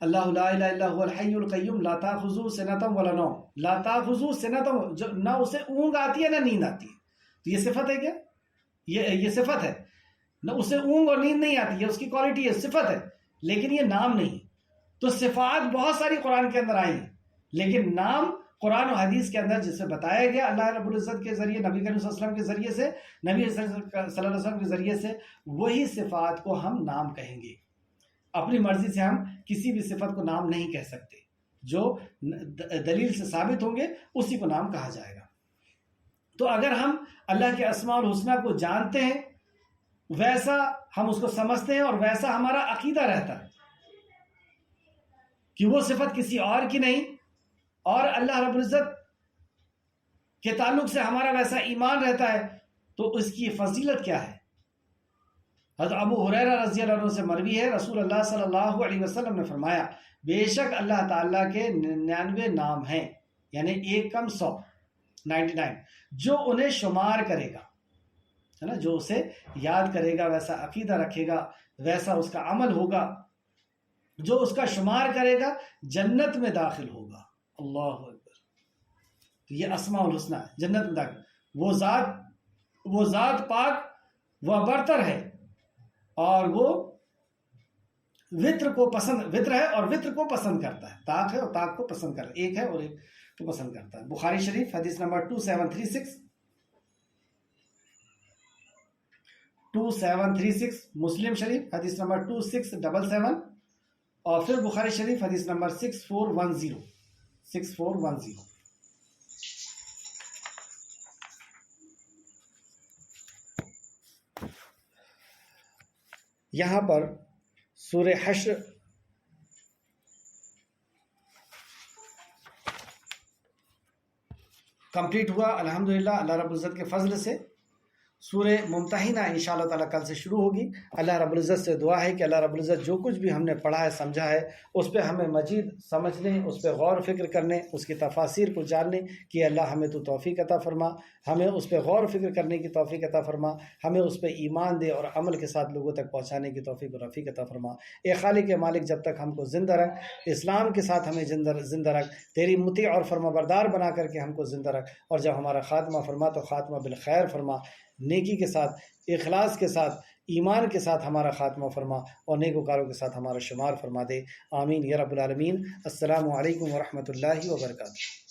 Speaker 1: اللہ لا الہ الا هو الحی القیوم لا تاخذہ سنۃ ولا نوم، لا تاخذہ سنۃ، نہ اسے اونگ آتی ہے نہ نیند آتی ہے، تو یہ صفت ہے کیا؟ یہ صفت ہے، نہ اسے اونگ اور نیند نہیں آتی ہے، اس کی کوالٹی ہے، صفت ہے، لیکن یہ نام نہیں۔ تو صفات بہت ساری قرآن کے اندر آئی ہیں، لیکن نام قرآن و حدیث کے اندر جسے بتایا گیا اللہ رب العزت کے ذریعے، نبی کریم صلی اللہ علیہ وسلم کے ذریعے سے، نبی صلی اللہ علیہ وسلم کے ذریعے سے، وہی صفات کو ہم نام کہیں گے۔ اپنی مرضی سے ہم کسی بھی صفت کو نام نہیں کہہ سکتے، جو دلیل سے ثابت ہوں گے اسی کو نام کہا جائے گا۔ تو اگر ہم اللہ کے اسماء الحسنہ کو جانتے ہیں، ویسا ہم اس کو سمجھتے ہیں، اور ویسا ہمارا عقیدہ رہتا ہے کہ وہ صفت کسی اور کی نہیں، اور اللہ رب العزت کے تعلق سے ہمارا ویسا ایمان رہتا ہے، تو اس کی فضیلت کیا ہے؟ حضرت ابو ہریرہ رضی اللہ عنہ سے مروی ہے، رسول اللہ صلی اللہ علیہ وسلم نے فرمایا، بے شک اللہ تعالیٰ کے 99 نام ہیں، یعنی 1 کم 100، 99، جو انہیں شمار کرے گا، ہے نا، جو اسے یاد کرے گا، ویسا عقیدہ رکھے گا، ویسا اس کا عمل ہوگا، جو اس کا شمار کرے گا جنت میں داخل ہوگا۔ اللہ اکبر، تو یہ اسماء الحسنہ ہے، جنت میں داخل، وہ ذات پاک، وہ برتر ہے، اور وہ وطر ہے اور وطر کو پسند کرتا ہے، طاق ہے اور طاق کو پسند کرتا ہے، ایک ہے اور ایک کو پسند کرتا ہے۔ بخاری شریف حدیث نمبر 2736، مسلم شریف حدیث نمبر 2677، اور پھر بخاری شریف حدیث نمبر 6410۔ یہاں پر سورہ حشر کمپلیٹ ہوا الحمدللہ اللہ رب العزت کے فضل سے۔ سورہ ممتحنہ انشاءاللہ تعالیٰ کل سے شروع ہوگی۔ اللہ رب العزت سے دعا ہے کہ اللہ رب العزت جو کچھ بھی ہم نے پڑھا ہے، سمجھا ہے، اس پہ ہمیں مزید سمجھنے، اس پہ غور و فکر کرنے، اس کی تفاسیر کو جاننے کی اللہ ہمیں تو توفیق عطا فرما، ہمیں اس پہ غور و فکر کرنے کی توفیق عطا فرما، ہمیں اس پہ ایمان دے اور عمل کے ساتھ لوگوں تک پہنچانے کی توفیق و رفیق عطا فرما۔ اے خالق مالک، جب تک ہم کو زندہ رکھ، اسلام کے ساتھ ہمیں زندہ رکھ، تیری مطیع اور فرما بردار بنا کر کے ہم کو زندہ رکھ، اور جب ہمارا خاتمہ فرما تو خاتمہ بالخیر فرما، نیکی کے ساتھ، اخلاص کے ساتھ، ایمان کے ساتھ ہمارا خاتمہ فرما، اور نیکوکاروں کے ساتھ ہمارا شمار فرما دے۔ آمین یا رب العالمین۔ السلام علیکم ورحمۃ اللہ وبرکاتہ۔